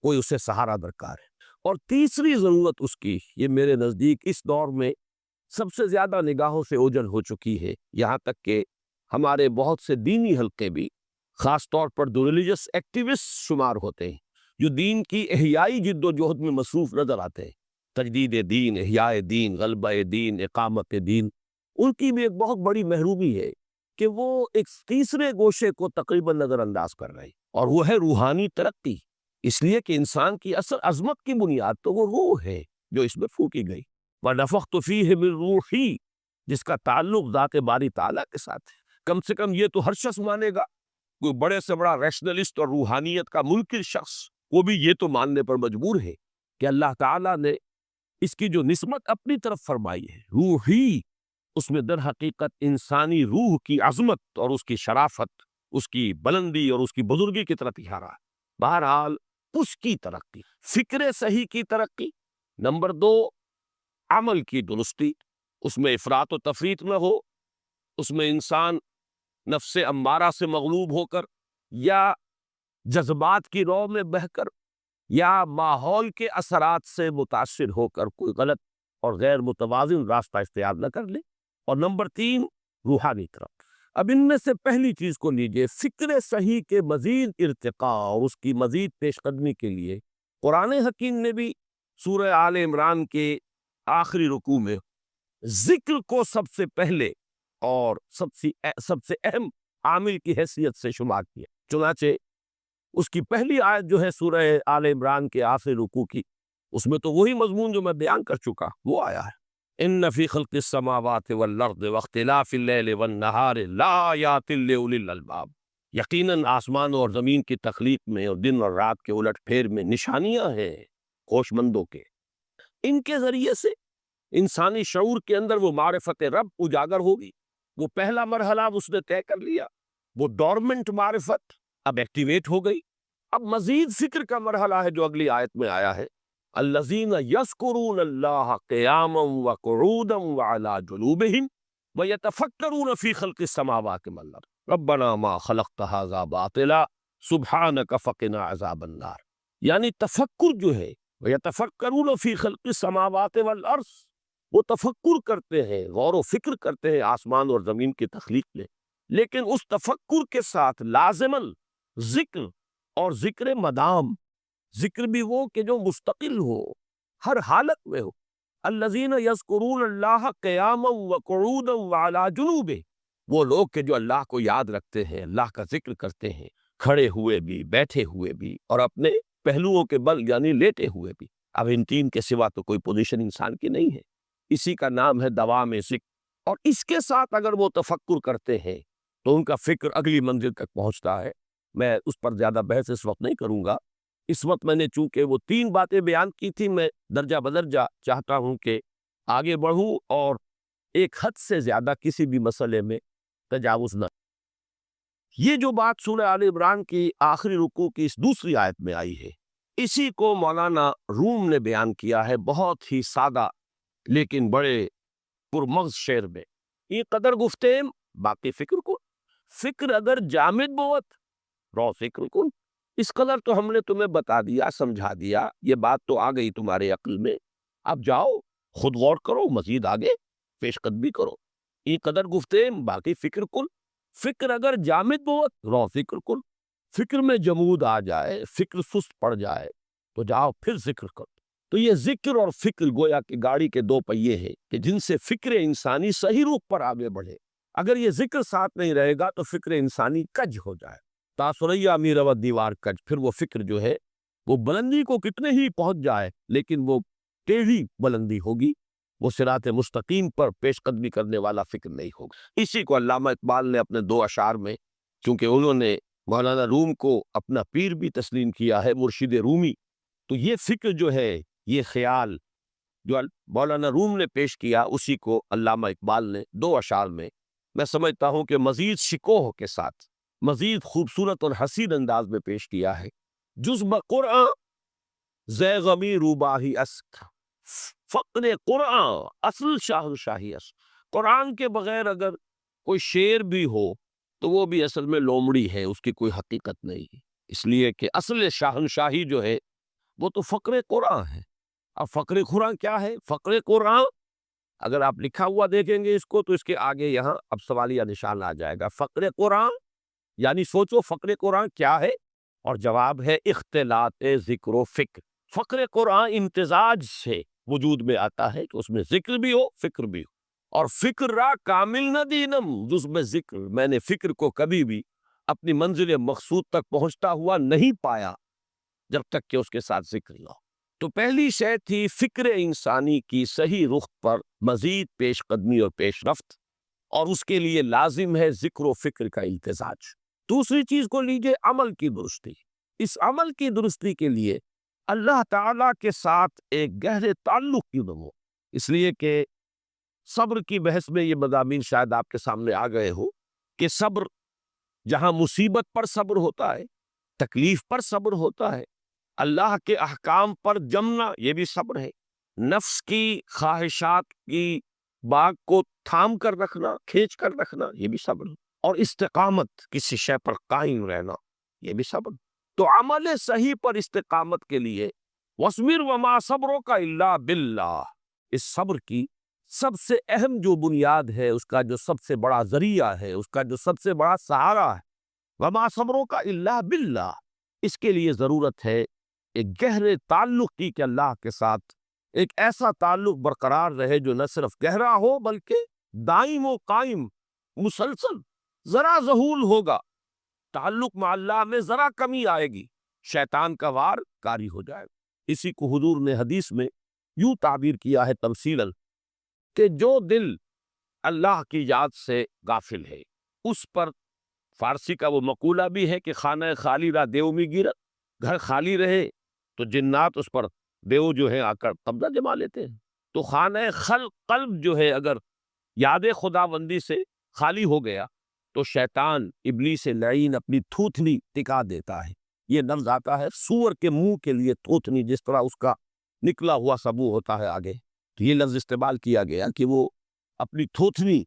کوئی اسے سہارا درکار ہے۔ اور تیسری ضرورت اس کی، یہ میرے نزدیک اس دور میں سب سے زیادہ نگاہوں سے اوجھل ہو چکی ہے، یہاں تک کہ ہمارے بہت سے دینی حلقے بھی خاص طور پر جو ریلیجس ایکٹیوسٹ شمار ہوتے ہیں، جو دین کی احیائی جد و جہد میں مصروف نظر آتے ہیں، تجدید دین، احیاء دین، غلبہ دین، اقامت دین، ان کی بھی ایک بہت بڑی محرومی ہے کہ وہ ایک تیسرے گوشے کو تقریباً نظر انداز کر رہے ہیں، اور وہ ہے روحانی ترقی۔ اس لیے کہ انسان کی اصل عظمت کی بنیاد تو وہ روح ہے جو اس میں پھونکی گئی، وَنَفَخْتُ فِيهِ مِن رُوحِي، جس کا تعلق ذات باری تعالیٰ کے ساتھ ہے۔ کم سے کم یہ تو ہر شخص مانے گا، کوئی بڑے سے بڑا ریشنلسٹ اور روحانیت کا منکر شخص وہ بھی یہ تو ماننے پر مجبور ہے کہ اللہ تعالیٰ نے اس کی جو نسبت اپنی طرف فرمائی ہے روحی، اس میں در حقیقت انسانی روح کی عظمت اور اس کی شرافت، اس کی بلندی اور اس کی بزرگی کی طرف اشارہ ہے۔ بہرحال اس کی ترقی، فکر صحیح کی ترقی، نمبر دو عمل کی درستی، اس میں افراط و تفریط نہ ہو، اس میں انسان نفس امارہ سے مغلوب ہو کر یا جذبات کی رو میں بہہ کر یا ماحول کے اثرات سے متاثر ہو کر کوئی غلط اور غیر متوازن راستہ اختیار نہ کر لے۔ اور نمبر تین روحانی طرف۔ اب ان میں سے پہلی چیز کو لیجئے، فکر صحیح کے مزید ارتقاء اور اس کی مزید پیش قدمی کے لیے قرآن حکیم نے بھی سورہ آل عمران کے آخری رکوع میں ذکر کو سب سے پہلے اور سب سے اہم عامل کی حیثیت سے شمار کیا۔ چنانچہ اس کی پہلی آیت جو ہے سورہ آل عمران کے آخری رکوع کی، اس میں تو وہی مضمون جو میں بیان کر چکا وہ آیا ہے، ان فی خلق السماوات والارض واختلاف اللیل والنہار لآیات لأولی الالباب۔ یقیناً آسمان اور زمین کی تخلیق میں اور دن اور رات کے الٹ پھیر میں نشانیاں ہیں ہوش مندوں کے۔ ان کے ذریعے سے انسانی شعور کے اندر وہ معرفت رب اجاگر ہوگی۔ وہ پہلا مرحلہ اس نے طے کر لیا، وہ ڈورمنٹ معرفت اب ایکٹیویٹ ہو گئی۔ اب مزید فکر کا مرحلہ ہے جو اگلی آیت میں آیا ہے، الذین یذکرون اللہ قیاما وقعودا وعلی جنوبہم ویتفکرون فی خلق السماوات والارض ربنا ما خلقت ھذا باطلا سبحانک فقنا عذاب النار۔ یعنی تفکر جو ہے، ویتفکرون فی خلق السماوات والارض، وہ تفکر کرتے ہیں، غور و فکر کرتے ہیں آسمان اور زمین کی تخلیق میں، لیکن اس تفکر کے ساتھ لازماً ذکر، اور ذکر مدام، ذکر بھی وہ کہ جو مستقل ہو، ہر حالت میں ہو۔ الذین یذکرون اللہ قیاما وقعودا وعلی جنوبہ، وہ لوگ کہ جو اللہ کو یاد رکھتے ہیں، اللہ کا ذکر کرتے ہیں، کھڑے ہوئے بھی، بیٹھے ہوئے بھی، اور اپنے پہلوؤں کے بل یعنی لیٹے ہوئے بھی۔ اب ان تین کے سوا تو کوئی پوزیشن انسان کی نہیں ہے، اسی کا نام ہے دوام ذکر۔ اور اس کے ساتھ اگر وہ تفکر کرتے ہیں تو ان کا فکر اگلی منزل تک پہنچتا ہے۔ میں اس پر زیادہ بحث اس وقت نہیں کروں گا، اس وقت میں نے چونکہ وہ تین باتیں بیان کی تھی، میں درجہ بدرجہ چاہتا ہوں کہ آگے بڑھوں اور ایک حد سے زیادہ کسی بھی مسئلے میں تجاوز نہ۔ یہ جو بات سورہ آل عمران کی آخری رکوع کی اس دوسری آیت میں آئی ہے، اسی کو مولانا روم نے بیان کیا ہے بہت ہی سادہ لیکن بڑے پرمغز شعر میں۔ یہ قدر گفتیم باقی فکر کو، فکر اگر جامد بوت رو فکر کن۔ اس قدر تو ہم نے تمہیں بتا دیا، سمجھا دیا، یہ بات تو آ گئی تمہارے عقل میں، اب جاؤ خود غور کرو، مزید آگے پیش قدمی کرو۔ یہ قدر گفتیم باقی فکر کن، فکر اگر جامد بوت رو فکر کن۔ فکر میں جمود آ جائے، فکر سست پڑ جائے تو جاؤ پھر ذکر کرو۔ تو یہ ذکر اور فکر گویا کہ گاڑی کے دو پہیے ہیں کہ جن سے فکر انسانی صحیح رخ پر آگے بڑھے۔ اگر یہ ذکر ساتھ نہیں رہے گا تو فکر انسانی کج ہو جائے، تاثریا میرا دیوار کج، پھر وہ فکر جو ہے وہ بلندی کو کتنے ہی پہنچ جائے لیکن وہ ٹیڑھی بلندی ہوگی، وہ صراط مستقیم پر پیش قدمی کرنے والا فکر نہیں ہوگا۔ اسی کو علامہ اقبال نے اپنے دو اشعار میں، چونکہ انہوں نے مولانا روم کو اپنا پیر بھی تسلیم کیا ہے، مرشد رومی، تو یہ فکر جو ہے، یہ خیال جو مولانا روم نے پیش کیا، اسی کو علامہ اقبال نے دو اشعار میں سمجھتا ہوں کہ مزید شکوہ کے ساتھ، مزید خوبصورت اور حسین انداز میں پیش کیا ہے۔ جز بقرآن زے غمی روباہی اسک، فقر قرآن اصل شاہنشاہی اسک۔ قرآن کے بغیر اگر کوئی شعر بھی ہو تو وہ بھی اصل میں لومڑی ہے، اس کی کوئی حقیقت نہیں ہے، اس لیے کہ اصل شاہنشاہی جو ہے وہ تو فقر قرآن ہے۔ اب فقر قرآن کیا ہے؟ فقر قرآن اگر آپ لکھا ہوا دیکھیں گے اس کو تو اس کے آگے یہاں اب سوالیہ نشان آ جائے گا۔ فقر قرآن یعنی سوچو فقر قرآن کیا ہے، اور جواب ہے اختلاط ذکر و فکر۔ فقر قرآن امتزاج سے وجود میں آتا ہے کہ اس میں ذکر بھی ہو فکر بھی ہو، اور فکر را کامل نہ دینم جز میں ذکر، میں نے فکر کو کبھی بھی اپنی منزل مقصود تک پہنچتا ہوا نہیں پایا جب تک کہ اس کے ساتھ ذکر نہ ہو۔ تو پہلی شے تھی فکر انسانی کی صحیح رخ پر مزید پیش قدمی اور پیش رفت، اور اس کے لیے لازم ہے ذکر و فکر کا امتزاج۔ دوسری چیز کو لیجئے عمل کی درستی۔ اس عمل کی درستی کے لیے اللہ تعالیٰ کے ساتھ ایک گہرے تعلق کی نمو، اس لیے کہ صبر کی بحث میں یہ مضامین شاید آپ کے سامنے آ گئے ہو کہ صبر جہاں مصیبت پر صبر ہوتا ہے، تکلیف پر صبر ہوتا ہے، اللہ کے احکام پر جمنا یہ بھی صبر ہے، نفس کی خواہشات کی باغ کو تھام کر رکھنا، کھینچ کر رکھنا یہ بھی صبر ہے، اور استقامت کسی شے پر قائم رہنا یہ بھی صبر۔ تو عمل صحیح پر استقامت کے لیے وَاصْبِرْ وَمَا صَبْرُكَ إِلَّا بِاللَّهِ، اس صبر کی سب سے اہم جو بنیاد ہے، اس کا جو سب سے بڑا ذریعہ ہے، اس کا جو سب سے بڑا سہارا ہے، وَمَا صَبْرُكَ إِلَّا بِاللَّهِ، اس کے لیے ضرورت ہے ایک گہرے تعلق کی کہ اللہ کے ساتھ ایک ایسا تعلق برقرار رہے جو نہ صرف گہرا ہو بلکہ دائم و قائم مسلسل۔ ذرا ظہول ہوگا تعلق مع اللہ میں، ذرا کمی آئے گی شیطان کا وار کاری ہو جائے گا۔ اسی کو حضور نے حدیث میں یوں تعبیر کیا ہے تمثیلاً کہ جو دل اللہ کی یاد سے غافل ہے اس پر، فارسی کا وہ مقولہ بھی ہے کہ خانہ خالی را دیو می گیرت، گھر خالی رہے تو جنات اس پر دیو جو ہے آ کر قبضہ جما لیتے ہیں۔ تو خانہ قلب جو ہے اگر یاد خداوندی سے خالی ہو گیا تو شیطان ابلیس لعین اپنی تھوتنی ٹکا دیتا ہے۔ یہ لفظ آتا ہے سور کے منہ کے لیے تھوتنی، جس طرح اس کا نکلا ہوا سبو ہوتا ہے آگے، تو یہ لفظ استعمال کیا گیا کہ وہ اپنی تھوتنی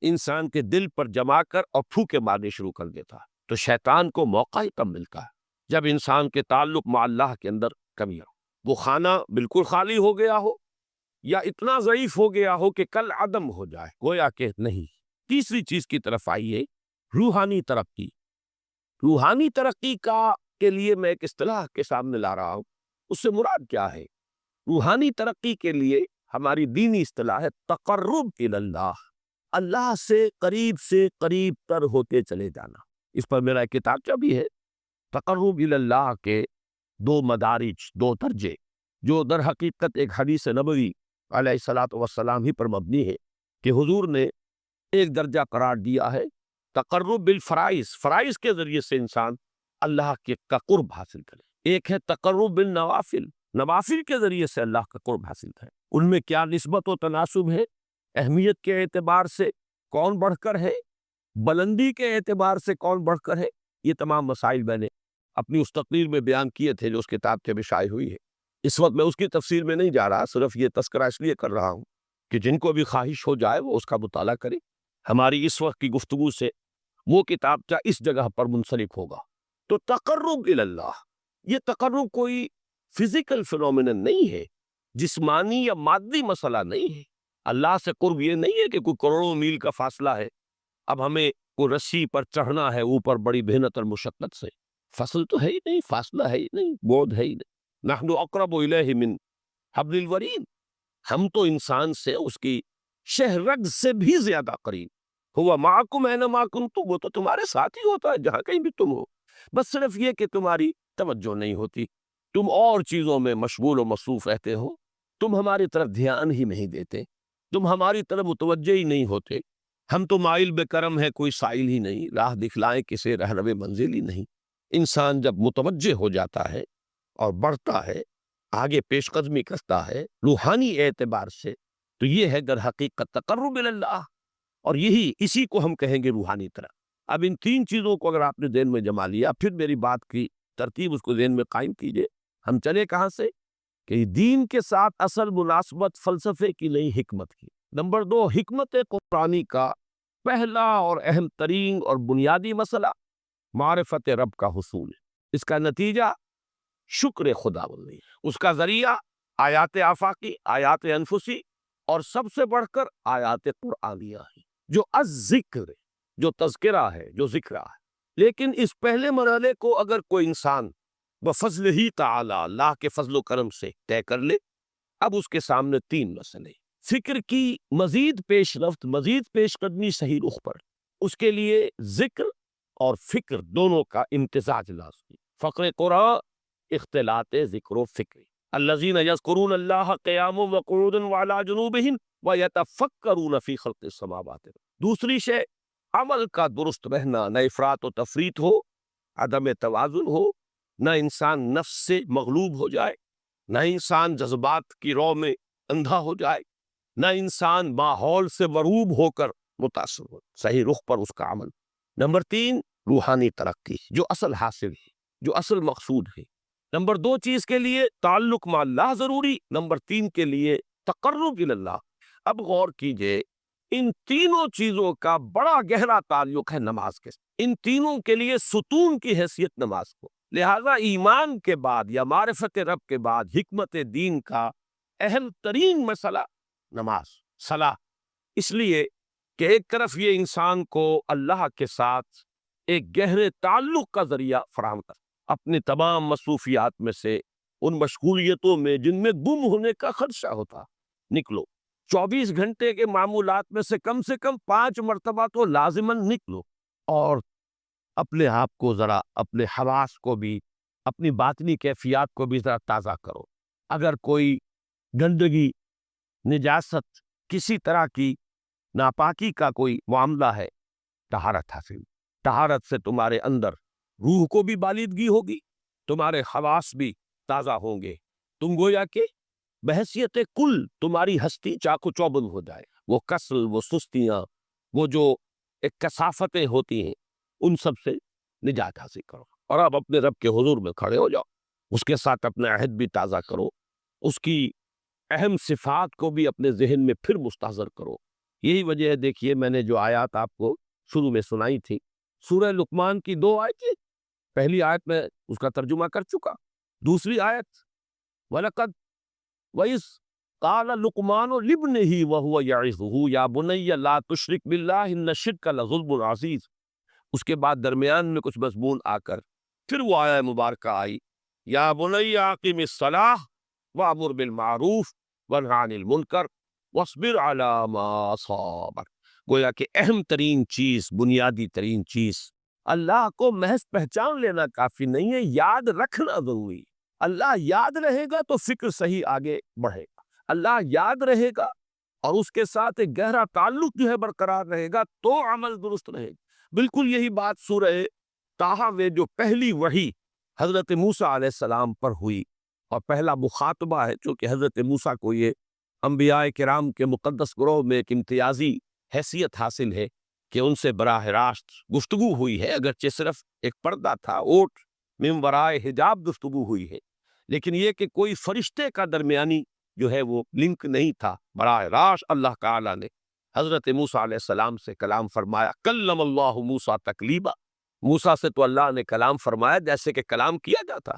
انسان کے دل پر جما کر اور پھوکے مارنے شروع کر دیتا ہے۔ تو شیطان کو موقع ہی تب ملتا ہے جب انسان کے تعلق مع اللہ کے اندر کمی ہو، وہ خانہ بالکل خالی ہو گیا ہو یا اتنا ضعیف ہو گیا ہو کہ کل عدم ہو جائے، گویا کہ نہیں۔ تیسری چیز کی طرف آئیے، روحانی ترقی۔ روحانی ترقی کے لیے میں ایک اصطلاح کے سامنے لا رہا ہوں، اس سے مراد کیا ہے؟ روحانی ترقی کے لیے ہماری دینی اصطلاح ہے تقرب الی اللہ، اللہ سے قریب تر ہوتے چلے جانا۔ اس پر میرا ایک کتابچہ بھی ہے، تقرب الی اللہ کے دو مدارج، دو درجے، جو در حقیقت ایک حدیث نبوی علیہ الصلاۃ والسلام ہی پر مبنی ہے کہ حضور نے ایک درجہ قرار دیا ہے تقرب بالفرائض، فرائض کے ذریعے سے انسان اللہ کا قرب حاصل کرے۔ ایک ہے تقرب بالنوافل، نوافل کے ذریعے سے اللہ کا قرب حاصل کرے۔ ان میں کیا نسبت و تناسب ہے؟ اہمیت کے اعتبار سے کون بڑھ کر ہے؟ بلندی کے اعتبار سے کون بڑھ کر ہے؟ یہ تمام مسائل میں نے اپنی اس تقریر میں بیان کیے تھے جو اس کتاب کے میں شائع ہوئی ہے۔ اس وقت میں اس کی تفصیل میں نہیں جا رہا، صرف یہ تذکرہ اس لیے کر رہا ہوں کہ جن کو بھی خواہش ہو جائے وہ اس کا مطالعہ کرے۔ ہماری اس وقت کی گفتگو سے وہ کتابچہ اس جگہ پر منسلک ہوگا۔ تو تقرب الی اللہ، یہ تقرب کوئی فزیکل فنومینن نہیں ہے، جسمانی یا مادی مسئلہ نہیں ہے۔ اللہ سے قرب یہ نہیں ہے کہ کوئی کروڑوں میل کا فاصلہ ہے، اب ہمیں کوئی رسی پر چڑھنا ہے اوپر بڑی محنت اور مشقت سے۔ فصل تو ہے ہی نہیں، فاصلہ ہے ہی نہیں، بعد ہے ہی نہیں۔ نحن اقرب الیہ من حبل الورید، ہم تو انسان سے اس کی شہرگ سے بھی زیادہ قریب۔ ہوا معکم اینما کنتم، وہ تو تمہارے ساتھ ہی ہوتا ہے جہاں کہیں بھی تم ہو، بس صرف یہ کہ تمہاری توجہ نہیں ہوتی، تم اور چیزوں میں مشغول و مصروف رہتے ہو، تم ہماری طرف دھیان ہی نہیں دیتے، تم ہماری طرف متوجہ ہی نہیں ہوتے۔ ہم تو مائل بے کرم ہے، کوئی سائل ہی نہیں، راہ دکھلائیں کسے رہنو منزل ہی نہیں۔ انسان جب متوجہ ہو جاتا ہے اور بڑھتا ہے، آگے پیش قدمی کرتا ہے روحانی اعتبار سے، تو یہ ہے در حقیقت تقرب اللہ، اور اسی کو ہم کہیں گے روحانی طرح۔ اب ان تین چیزوں کو اگر آپ نے ذہن میں جما لیا، پھر میری بات کی ترتیب اس کو ذہن میں قائم کیجئے۔ ہم چلے کہاں سے؟ کہ دین کے ساتھ اصل مناسبت فلسفے کی نہیں، حکمت کی۔ نمبر 2، حکمت قرآنی کا پہلا اور اہم ترین اور بنیادی مسئلہ معرفت رب کا حصول ہے۔ اس کا نتیجہ شکر خدا بندی، اس کا ذریعہ آیات آفاقی، آیات انفسی، اور سب سے بڑھ کر آیات قرآنیہ ہے، جو الذکر، جو تذکرہ ہے، جو ذکرہ ہے۔ لیکن اس پہلے مرحلے کو اگر کوئی انسان بفضل ہی تعالی، اللہ کے فضل و کرم سے طے کر لے، اب اس کے سامنے تین مسئلے، فکر کی مزید پیش رفت، مزید پیش قدمی صحیح رخ پر، اس کے لیے ذکر اور فکر دونوں کا امتزاج لازمی۔ فقر قرآن اختلاط ذکر و فکر، الذین یذکرون اللہ قیاما وقعودا وعلی جنوبہم ویتفکرون فی خلق السماوات۔ دوسری شے عمل کا درست رہنا، نہ افراط و تفریط ہو، عدم توازن ہو، نہ انسان نفس سے مغلوب ہو جائے، نہ انسان جذبات کی رو میں اندھا ہو جائے، نہ انسان ماحول سے مروب ہو کر متاثر ہو، صحیح رخ پر اس کا عمل۔ نمبر 3، روحانی ترقی، جو اصل حاصل ہے، جو اصل مقصود ہے۔ نمبر 2 چیز کے لیے تعلق مع اللہ ضروری، نمبر 3 کے لیے تقرب اللہ۔ اب غور کیجئے، ان تینوں چیزوں کا بڑا گہرا تعلق ہے نماز کے ساتھ، ان تینوں کے لیے ستون کی حیثیت نماز کو۔ لہذا ایمان کے بعد یا معرفت رب کے بعد حکمت دین کا اہم ترین مسئلہ نماز، صلاح، اس لیے کہ ایک طرف یہ انسان کو اللہ کے ساتھ ایک گہرے تعلق کا ذریعہ فراہم کر، اپنے تمام مصروفیات میں سے، ان مشغولیتوں میں جن میں گم ہونے کا خدشہ ہوتا، نکلو۔ 24 گھنٹے کے معمولات میں سے کم 5 مرتبہ تو لازماً نکلو، اور اپنے آپ کو ذرا، اپنے حواس کو بھی، اپنی باطنی کیفیات کو بھی ذرا تازہ کرو۔ اگر کوئی گندگی، نجاست، کسی طرح کی ناپاکی کا کوئی معاملہ ہے، طہارت حاصل۔ طہارت سے تمہارے اندر روح کو بھی بالیدگی ہوگی، تمہارے حواس بھی تازہ ہوں گے، تم گویا کہ بحیثیت کل تمہاری ہستی چاق و چوبند ہو جائے، وہ کسل، وہ سستیاں، وہ جو ایک کثافتیں ہوتی ہیں، ان سب سے نجات حاصل کرو، اور اب اپنے رب کے حضور میں کھڑے ہو جاؤ، اس کے ساتھ اپنا عہد بھی تازہ کرو، اس کی اہم صفات کو بھی اپنے ذہن میں پھر مستحضر کرو۔ یہی وجہ ہے، دیکھیے میں نے جو آیات آپ کو شروع میں سنائی تھی، سورہ لقمان کی 2 آیتیں، پہلی آیت میں اس کا ترجمہ کر چکا، دوسری آیت وَلَقَدْ وَإِذْ قَالَ لُقْمَانُ لِابْنِهِ وَهُوَ يَعِظُهُ يَا بُنَيَّ لَا تُشْرِكْ بِاللَّهِ إِنَّ الشِّرْكَ لَظُلْمٌ عَظِيمٌ۔ اس کے بعد درمیان میں کچھ مضمون آ کر پھر وہ آیہ مبارکہ آئی، یا بنی اقم الصلاۃ وامر بالمعروف وانہ عن المنکر واصبر علی ما اصابک۔ گویا کہ اہم ترین چیز، بنیادی ترین چیز، اللہ کو محض پہچان لینا کافی نہیں ہے، یاد رکھنا ضروری ہے۔ اللہ یاد رہے گا تو فکر صحیح آگے بڑھے گا، اللہ یاد رہے گا اور اس کے ساتھ ایک گہرا تعلق جو ہے برقرار رہے گا تو عمل درست رہے گا۔ بالکل یہی بات سورہ طٰہٰ میں جو پہلی وحی حضرت موسیٰ علیہ السلام پر ہوئی، اور پہلا مخاطبہ ہے، چونکہ حضرت موسیٰ کو یہ انبیاء کرام کے مقدس گروہ میں ایک امتیازی حیثیت حاصل ہے کہ ان سے براہ راست گفتگو ہوئی ہے، اگرچہ صرف ایک پردہ تھا، اوٹ من ورائے حجاب گفتگو ہوئی ہے، لیکن یہ کہ کوئی فرشتے کا درمیانی جو ہے وہ لنک نہیں تھا، براہ راست اللہ تعالیٰ نے حضرت موسیٰ علیہ السلام سے کلام فرمایا۔ کلم اللہ موسیٰ تکلیما، موسیٰ سے تو اللہ نے کلام فرمایا جیسے کہ کلام کیا جاتا۔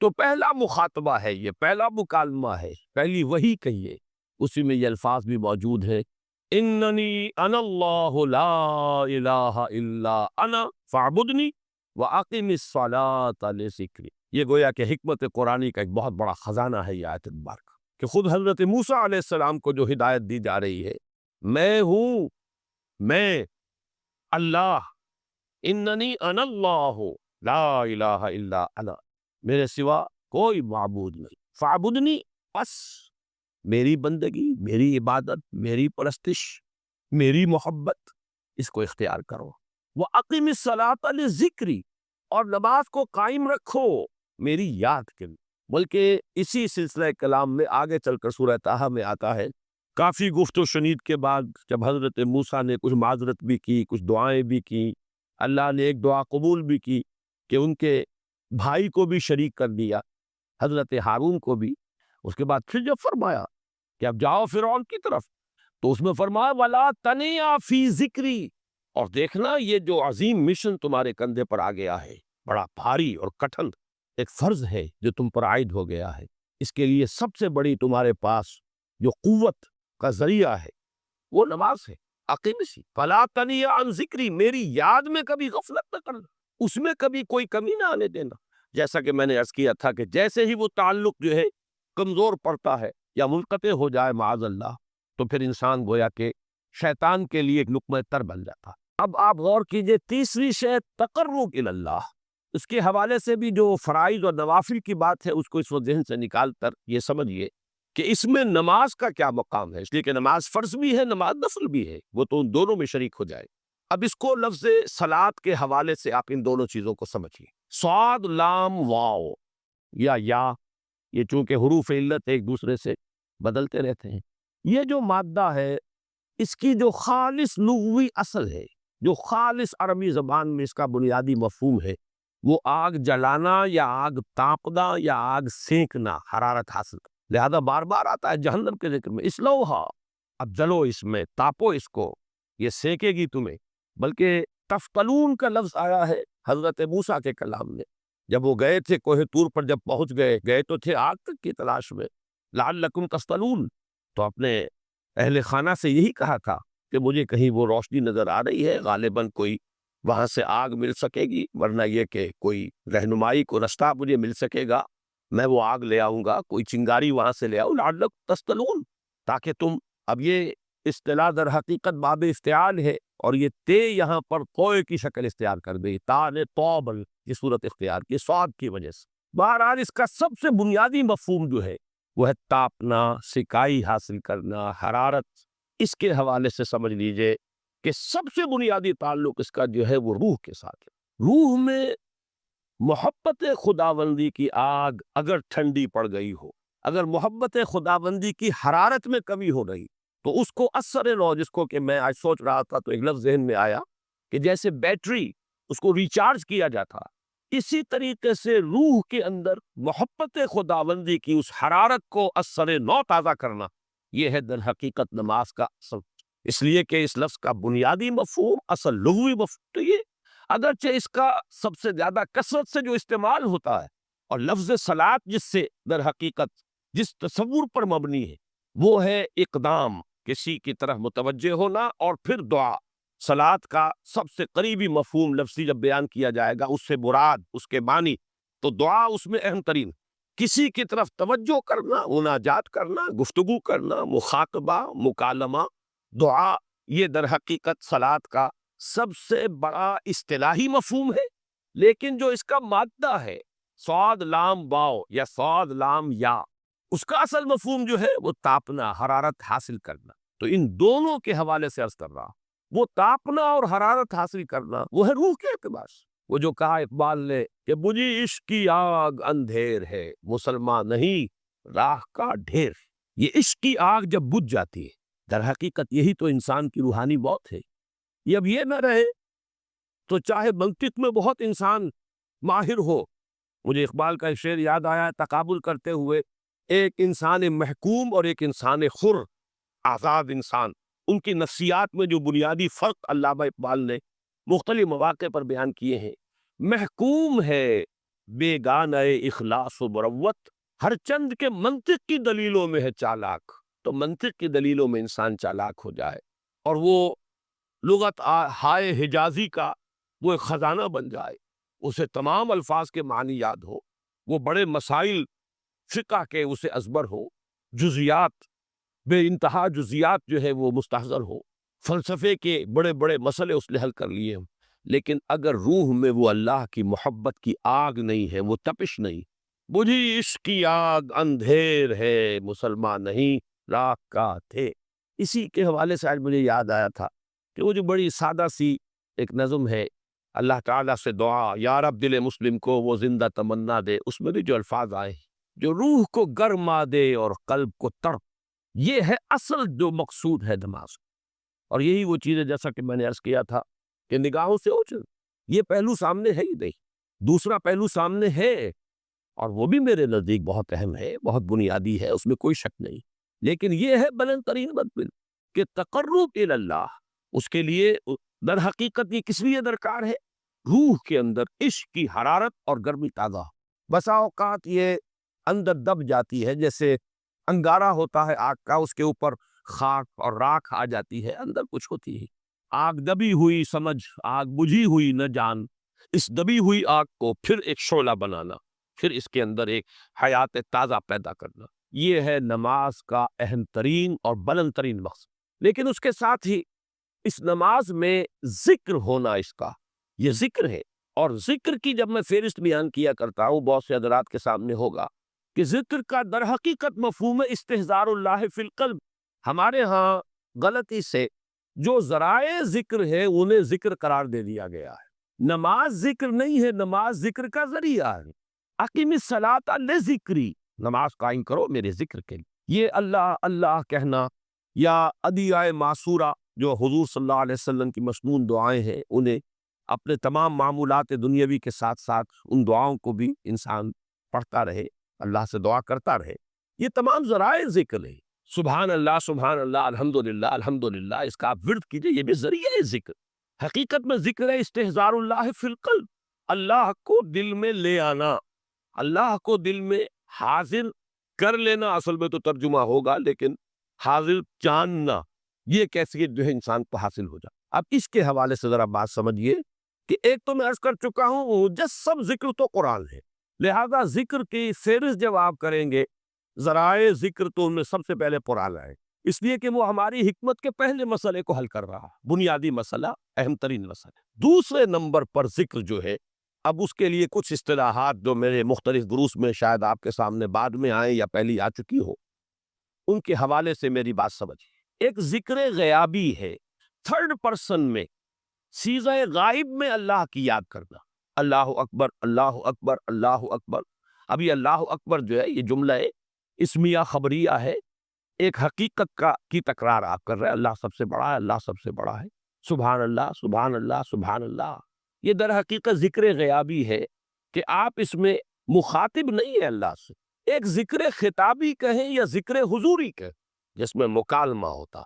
تو پہلا مخاطبہ ہے، یہ پہلا مکالمہ ہے، پہلی وحی کہیے، اسی میں یہ الفاظ بھی موجود ہے، اننی انا اللہ لا الہ الا انا فاعبدنی وَأَقِمِ الصَّلَاةَ لِذِكْرِی، یہ گویا کہ حکمت قرآنی کا ایک بہت بڑا خزانہ ہے یہ آیت مبارکہ، کہ خود حضرت موسیٰ علیہ السلام کو جو ہدایت دی جا رہی ہے، میں ہوں، میں اللہ، اننی انا اللہ لا الہ الا انا، میرے سوا کوئی معبود نہیں، فاعبدنی، بس میری بندگی، میری عبادت، میری پرستش، میری محبت، اس کو اختیار کرو۔ وَأَقِمِ الصَّلَاةَ لِذِكْرِی، اور نماز کو قائم رکھو میری یاد کے لیے۔ بلکہ اسی سلسلہ کلام میں آگے چل کر سورہ طٰہٰ میں آتا ہے، کافی گفت و شنید کے بعد جب حضرت موسیٰ نے کچھ معذرت بھی کی، کچھ دعائیں بھی کی، اللہ نے ایک دعا قبول بھی کی کہ ان کے بھائی کو بھی شریک کر دیا، حضرت ہارون کو بھی۔ اس کے بعد پھر جب فرمایا کہ اب جاؤ فرعون کی طرف، تو اس میں فرمایا وَلَا تَنِیَا فِی ذِکْرِی، اور دیکھنا یہ جو عظیم مشن تمہارے کندھے پر آ گیا ہے، بڑا بھاری اور کٹھن ایک فرض ہے جو تم پر عائد ہو گیا ہے، اس کے لیے سب سے بڑی تمہارے پاس جو قوت کا ذریعہ ہے وہ نماز ہے۔ اقیمسی فلا تنیا عن ذکری، میری یاد میں کبھی غفلت نہ کرنا، اس میں کبھی کوئی کمی نہ آنے دینا۔ جیسا کہ میں نے عرض کیا تھا کہ جیسے ہی وہ تعلق جو ہے کمزور پڑتا ہے یا منقطع ہو جائے معاذ اللہ، تو پھر انسان گویا کہ شیطان کے لیے ایک لقمہ تر بن جاتا۔ اب آپ غور کیجئے، تیسری شے تقرب الی اللہ، اس کے حوالے سے بھی جو فرائض اور نوافل کی بات ہے اس کو اس وقت ذہن سے نکال کر یہ سمجھیے کہ اس میں نماز کا کیا مقام ہے، اس لیے کہ نماز فرض بھی ہے، نماز نفل بھی ہے، وہ تو ان دونوں میں شریک ہو جائے۔ اب اس کو لفظ صلاۃ کے حوالے سے آپ ان دونوں چیزوں کو سمجھیے۔ صاد لام واو یا یہ چونکہ حروف علت ایک دوسرے سے بدلتے رہتے ہیں، یہ جو مادہ ہے اس کی جو خالص لغوی اصل ہے، جو خالص عربی زبان میں اس کا بنیادی مفہوم ہے، وہ آگ جلانا یا آگ تاپنا یا آگ سینکنا، حرارت حاصل کرنا۔ لہذا بار بار آتا ہے جہنم کے ذکر میں اسلوہا، اب جلو اس میں، تاپو اس کو، یہ سینکے گی تمہیں۔ بلکہ تفتلون کا لفظ آیا ہے حضرت موسیٰ کے کلام میں، جب وہ گئے تھے کوہ طور پر، جب پہنچ گئے تو تھے آگ تک کی تلاش میں، لعلکم تفتلون، تو اپنے اہل خانہ سے یہی کہا تھا کہ مجھے کہیں وہ روشنی نظر آ رہی ہے، غالباً کوئی وہاں سے آگ مل سکے گی، ورنہ یہ کہ کوئی رہنمائی کو رستہ مجھے مل سکے گا، میں وہ آگ لے آؤں گا، کوئی چنگاری وہاں سے لے آؤں، لعلکم تفتلون، تاکہ تم، اب یہ اصطلاح در حقیقت باب افتعال ہے، اور یہ تے یہاں پر توئے کی شکل اختیار کر گئی، تا نے توبل کی صورت اختیار کی صاد کی وجہ سے۔ بہرحال اس کا سب سے بنیادی مفہوم جو ہے وہ ہے تاپنا، سکائی حاصل کرنا، حرارت۔ اس کے حوالے سے سمجھ لیجئے کہ سب سے بنیادی تعلق اس کا جو ہے وہ روح کے ساتھ ہے۔ روح میں محبت خداوندی کی آگ اگر ٹھنڈی پڑ گئی ہو، اگر محبت خداوندی کی حرارت میں کمی ہو رہی، تو اس کو اثر نو، جس کو کہ میں آج سوچ رہا تھا تو ایک لفظ ذہن میں آیا کہ جیسے بیٹری اس کو ریچارج کیا جاتا، اسی طریقے سے روح کے اندر محبت خداوندی کی اس حرارت کو اثر نو تازہ کرنا، یہ ہے در حقیقت نماز کا اصل۔ اس لیے کہ اس لفظ کا بنیادی مفہوم، اصل لغوی مفہوم تو یہ، اگرچہ اس کا سب سے زیادہ کثرت سے جو استعمال ہوتا ہے، اور لفظ صلاۃ جس سے در حقیقت جس تصور پر مبنی ہے وہ ہے اقدام، کسی کی طرف متوجہ ہونا، اور پھر دعا۔ صلاۃ کا سب سے قریبی مفہوم لفظی جب بیان کیا جائے گا، اس سے مراد، اس کے معنی، تو دعا اس میں اہم ترین، کسی کی طرف توجہ کرنا، مناجات کرنا، گفتگو کرنا، مخاطبہ، مکالمہ، دعا، یہ در حقیقت صلاۃ کا سب سے بڑا اصطلاحی مفہوم ہے۔ لیکن جو اس کا مادہ ہے صاد لام واو یا صاد لام یا، اس کا اصل مفہوم جو ہے وہ تاپنا، حرارت حاصل کرنا۔ تو ان دونوں کے حوالے سے عرض کر رہا، وہ تاپنا اور حرارت حاصل کرنا وہ ہے روح کے اعتبار سے۔ وہ جو کہا اقبال نے کہ بجھی عشق کی آگ اندھیر ہے، مسلمان نہیں راہ کا ڈھیر۔ یہ عشق کی آگ جب بجھ جاتی ہے، در حقیقت یہی تو انسان کی روحانی موت ہے۔ یہ اب یہ نہ رہے تو چاہے منطق میں بہت انسان ماہر ہو، مجھے اقبال کا ایک شعر یاد آیا ہے تقابل کرتے ہوئے، ایک انسان محکوم اور ایک انسان حر، آزاد انسان، ان کی نفسیات میں جو بنیادی فرق علامہ اقبال نے مختلف مواقع پر بیان کیے ہیں۔ محکوم ہے بیگانہ اخلاص و مروت، ہر چند کے منطق کی دلیلوں میں ہے چالاک۔ تو منطق کی دلیلوں میں انسان چالاک ہو جائے اور وہ لغت ہائے حجازی کا وہ ایک خزانہ بن جائے، اسے تمام الفاظ کے معنی یاد ہو، وہ بڑے مسائل فقہ کے اسے ازبر ہو، جزیات بے انتہا جزیات جو ہے وہ مستحضر ہو، فلسفے کے بڑے بڑے مسئلے اس نے حل کر لیے ہوں، لیکن اگر روح میں وہ اللہ کی محبت کی آگ نہیں ہے، وہ تپش نہیں، بجھی عشق کی آگ اندھیر ہے مسلمان نہیں راہ کا تھے۔ اسی کے حوالے سے آج مجھے یاد آیا تھا کہ وہ جو بڑی سادہ سی ایک نظم ہے، اللہ تعالیٰ سے دعا یا رب دل مسلم کو وہ زندہ تمنا دے، اس میں بھی جو الفاظ آئے ہیں، جو روح کو گرما دے اور قلب کو تڑپ، یہ ہے اصل جو مقصود ہے نماز۔ اور یہی وہ چیز ہے جیسا کہ میں نے عرض کیا تھا کہ نگاہوں سے اوجھل، یہ پہلو سامنے ہے ہی نہیں، دوسرا پہلو سامنے ہے اور وہ بھی میرے نزدیک بہت اہم ہے، بہت بنیادی ہے، اس میں کوئی شک نہیں، لیکن یہ ہے بلند ترین مطلب کہ تقرب الی اللہ، اس کے لیے در حقیقت یہ کس لیے درکار ہے؟ روح کے اندر عشق کی حرارت اور گرمی تازہ۔ بسا اوقات یہ اندر دب جاتی ہے، جیسے انگارہ ہوتا ہے آگ کا، اس کے اوپر خاک اور راکھ آ جاتی ہے، اندر کچھ ہوتی ہے، آگ دبی ہوئی سمجھ، آگ بجھی ہوئی نہ جان، اس دبی ہوئی آگ کو پھر ایک شعلہ بنانا، پھر اس کے اندر ایک حیات تازہ پیدا کرنا، یہ ہے نماز کا اہم ترین اور بلند ترین مقصد۔ لیکن اس کے ساتھ ہی اس نماز میں ذکر ہونا، اس کا یہ ذکر ہے، اور ذکر کی جب میں فہرست بیان کیا کرتا ہوں بہت سے حضرات کے سامنے ہوگا کہ ذکر کا در حقیقت مفہوم ہے استحضار اللہ فی القلب۔ ہمارے ہاں غلطی سے جو ذرائع ذکر ہے انہیں ذکر قرار دے دیا گیا ہے، نماز ذکر نہیں ہے، نماز ذکر کا ذریعہ ہے۔ اقیم الصلاۃ لذکری، نماز قائم کرو میرے ذکر کے لیے، یہ اللہ اللہ کہنا یا ادعیائے معصورہ جو حضور صلی اللہ علیہ وسلم کی مسنون دعائیں ہیں، انہیں اپنے تمام معمولات دنیاوی کے ساتھ ساتھ ان دعاؤں کو بھی انسان پڑھتا رہے، اللہ سے دعا کرتا رہے، یہ تمام ذرائع ذکر ہے۔ سبحان اللہ الحمدللہ الحمدللہ، اس کا آپ ورد کیجئے، یہ بھی ذریعہ ذکر۔ حقیقت میں ذکر ہے استحضار اللہ فی القلب، اللہ کو دل میں لے آنا، اللہ کو دل میں حاضر کر لینا، اصل میں تو ترجمہ ہوگا، لیکن حاضر جاننا، یہ کیفیت جو ہے انسان کو حاصل ہو جائے۔ اب اس کے حوالے سے ذرا بات سمجھیے کہ ایک تو میں عرض کر چکا ہوں مجسم ذکر تو قرآن ہے، لہذا ذکر کی فہرست جب آپ کریں گے، ذرائع ذکر تو ان میں سب سے پہلے قرآن ہے، اس لیے کہ وہ ہماری حکمت کے پہلے مسئلے کو حل کر رہا، بنیادی مسئلہ، اہم ترین مسئلہ۔ دوسرے نمبر پر ذکر جو ہے، اب اس کے لیے کچھ اصطلاحات جو میرے مختلف دروس میں شاید آپ کے سامنے بعد میں آئیں یا پہلی آ چکی ہو، ان کے حوالے سے میری بات سمجھیے۔ ایک ذکر غیابی ہے، تھرڈ پرسن میں، سیغہ غائب میں اللہ کی یاد کرنا، اللہ اکبر اللہ اکبر اللہ اکبر۔ ابھی اللہ اکبر جو ہے یہ جملہ ہے اسمیہ خبریہ ہے، ایک حقیقت کی تکرار آپ کر رہے ہیں، اللہ سب سے بڑا ہے، اللہ سب سے بڑا ہے، سبحان اللہ سبحان اللہ سبحان اللہ۔ یہ در حقیقت ذکر غیابی ہے کہ آپ اس میں مخاطب نہیں ہے اللہ سے، ایک ذکر خطابی کہیں یا ذکر حضوری کہیں جس میں مکالمہ ہوتا،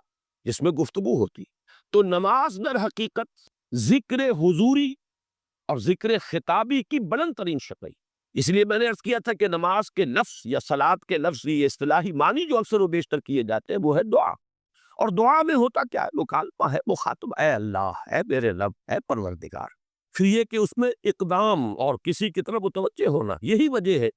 جس میں گفتگو ہوتی۔ تو نماز در حقیقت ذکر حضوری اور ذکر خطابی کی بلند ترین شکل، اس لیے میں نے عرض کیا تھا کہ نماز کے لفظ یا صلاۃ کے لفظ، یہ اصطلاحی معنی جو اکثر و بیشتر کیے جاتے ہیں وہ ہے دعا، اور دعا میں ہوتا کیا ہے؟ مکالمہ ہے، مخاطب اے اللہ، اے میرے رب، اے پروردگار۔ پھر یہ کہ اس میں اقدام اور کسی کی طرف متوجہ ہونا، یہی وجہ ہے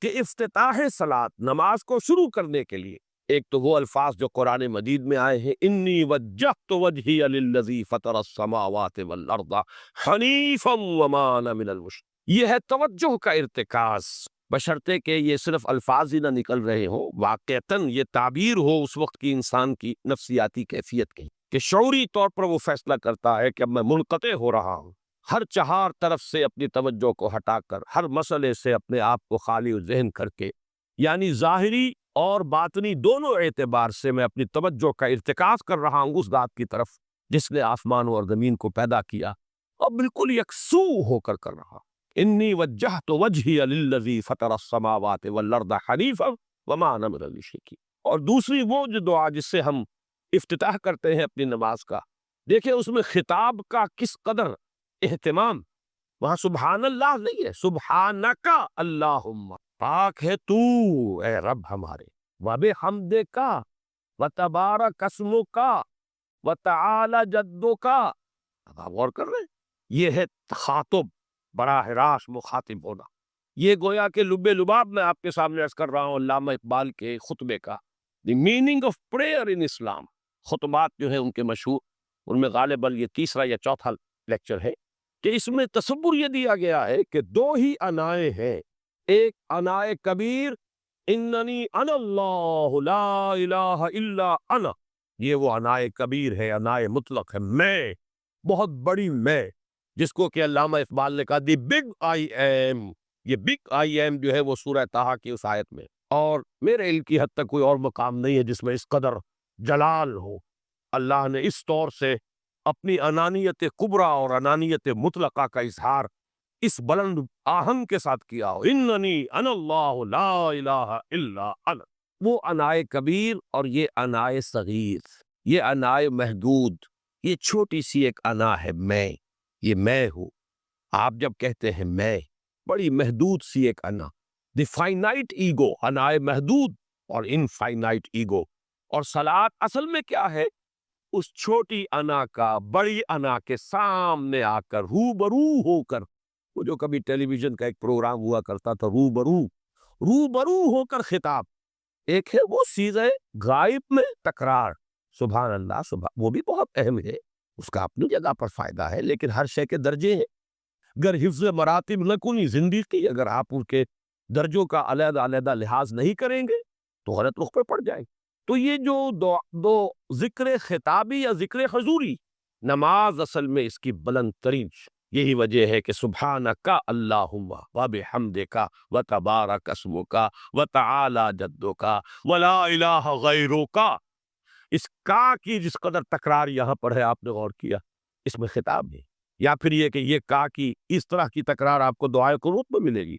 کہ افتتاح صلاۃ، نماز کو شروع کرنے کے لیے ایک تو وہ الفاظ جو قرآن مجید میں آئے ہیں، انی وجہت وجہی للذی فطر السماوات والارض حنیفا وما انا من المشرکین، یہ ہے توجہ کا ارتکاز، بشرطے کہ یہ صرف الفاظ ہی نہ نکل رہے ہوں، واقعتاً یہ تعبیر ہو اس وقت کی انسان کی نفسیاتی کیفیت کی، کہ شعوری طور پر وہ فیصلہ کرتا ہے کہ اب میں منقطع ہو رہا ہوں، ہر چہار طرف سے اپنی توجہ کو ہٹا کر، ہر مسئلے سے اپنے آپ کو خالی ذہن کر کے، یعنی ظاہری اور باطنی دونوں اعتبار سے میں اپنی توجہ کا ارتکاز کر رہا ہوں اس ذات کی طرف جس نے آسمان اور زمین کو پیدا کیا، اور بالکل یکسو ہو کر رہا۔ انی وجہت وجہی للذی فطر السماوات والارض حنیفا وما انا من المشرکین۔ اور دوسری وہ جو دعا جس سے ہم افتتاح کرتے ہیں اپنی نماز کا، دیکھیں اس میں خطاب کا کس قدر اہتمام، وہاں سبحان اللہ نہیں ہے، سبحانک اللہم، پاک ہے تو اے رب ہمارے، وبحمدک وتبارک اسمک وتعالی جدک۔ اب آپ غور کر رہے ہیں، یہ ہے تخاطب، براہ راست مخاطب ہونا. یہ گویا کہ لب لباب میں آپ کے سامنے عرض کر رہا ہوں علامہ اقبال کے خطبے کا. دی میننگ آف پریئر ان اسلام. خطبات جو ہیں ان کے مشہور، ان میں غالباً یہ تیسرا یا چوتھا لیکچر ہے کہ اس میں تصور یہ دیا گیا ہے کہ دو ہی انائے ہیں. ایک انائے کبیر اننی انا اللہ لا الہ الا انا، یہ وہ انائے کبیر ہے، انائے مطلق ہے، میں، بہت بڑی میں، جس کو کہ علامہ اقبال نے کہا دی بگ آئی ایم. یہ بگ آئی ایم جو ہے وہ سورہ طٰہٰ کی اس آیت میں، اور میرے علم کی حد تک کوئی اور مقام نہیں ہے جس میں اس قدر جلال ہو. اللہ نے اس طور سے اپنی انانیت کبریٰ اور انانیت مطلقہ کا اظہار اس بلند آہنگ کے ساتھ کیا ہو، اننی انا اللہ لا الہ الا انا. وہ انائے کبیر اور یہ انائے صغیر، یہ انائے محدود، یہ چھوٹی سی ایک انا ہے میں، یہ میں ہوں. آپ جب کہتے ہیں میں، بڑی محدود سی ایک انا، دی فائنائٹ ایگو، انائے محدود اور انفائنائٹ ایگو. اور صلات اصل میں کیا ہے؟ اس چھوٹی انا کا بڑی انا کے سامنے آ کر روبرو ہو کر، وہ جو کبھی ٹیلی ویژن کا ایک پروگرام ہوا کرتا تھا روبرو ہو کر خطاب. ایک ہے وہ سیغہ غائب میں تکرار، سبحان اللہ، وہ بھی بہت اہم ہے، اس کا اپنی جگہ پر فائدہ ہے، لیکن ہر شے کے درجے ہیں. اگر حفظ مراتب لکنی زندگی، اگر آپ ان کے درجوں کا علیحدہ علیحدہ لحاظ نہیں کریں گے تو غلط رخ پہ پڑ جائیں. تو یہ جو دو ذکر خطابی یا ذکر حضوری، نماز اصل میں اس کی بلند ترین، یہی وجہ ہے کہ سبحانک اللہم وبحمدک وتبارک اسمک وتعالی جدک ولا الہ غیرک. اس کا کی جس قدر تکرار یہاں پر ہے، آپ نے غور کیا، اس میں خطاب ہے. یا پھر یہ کہ یہ کا کی اس طرح کی تکرار آپ کو دعائے قنوت میں ملے گی.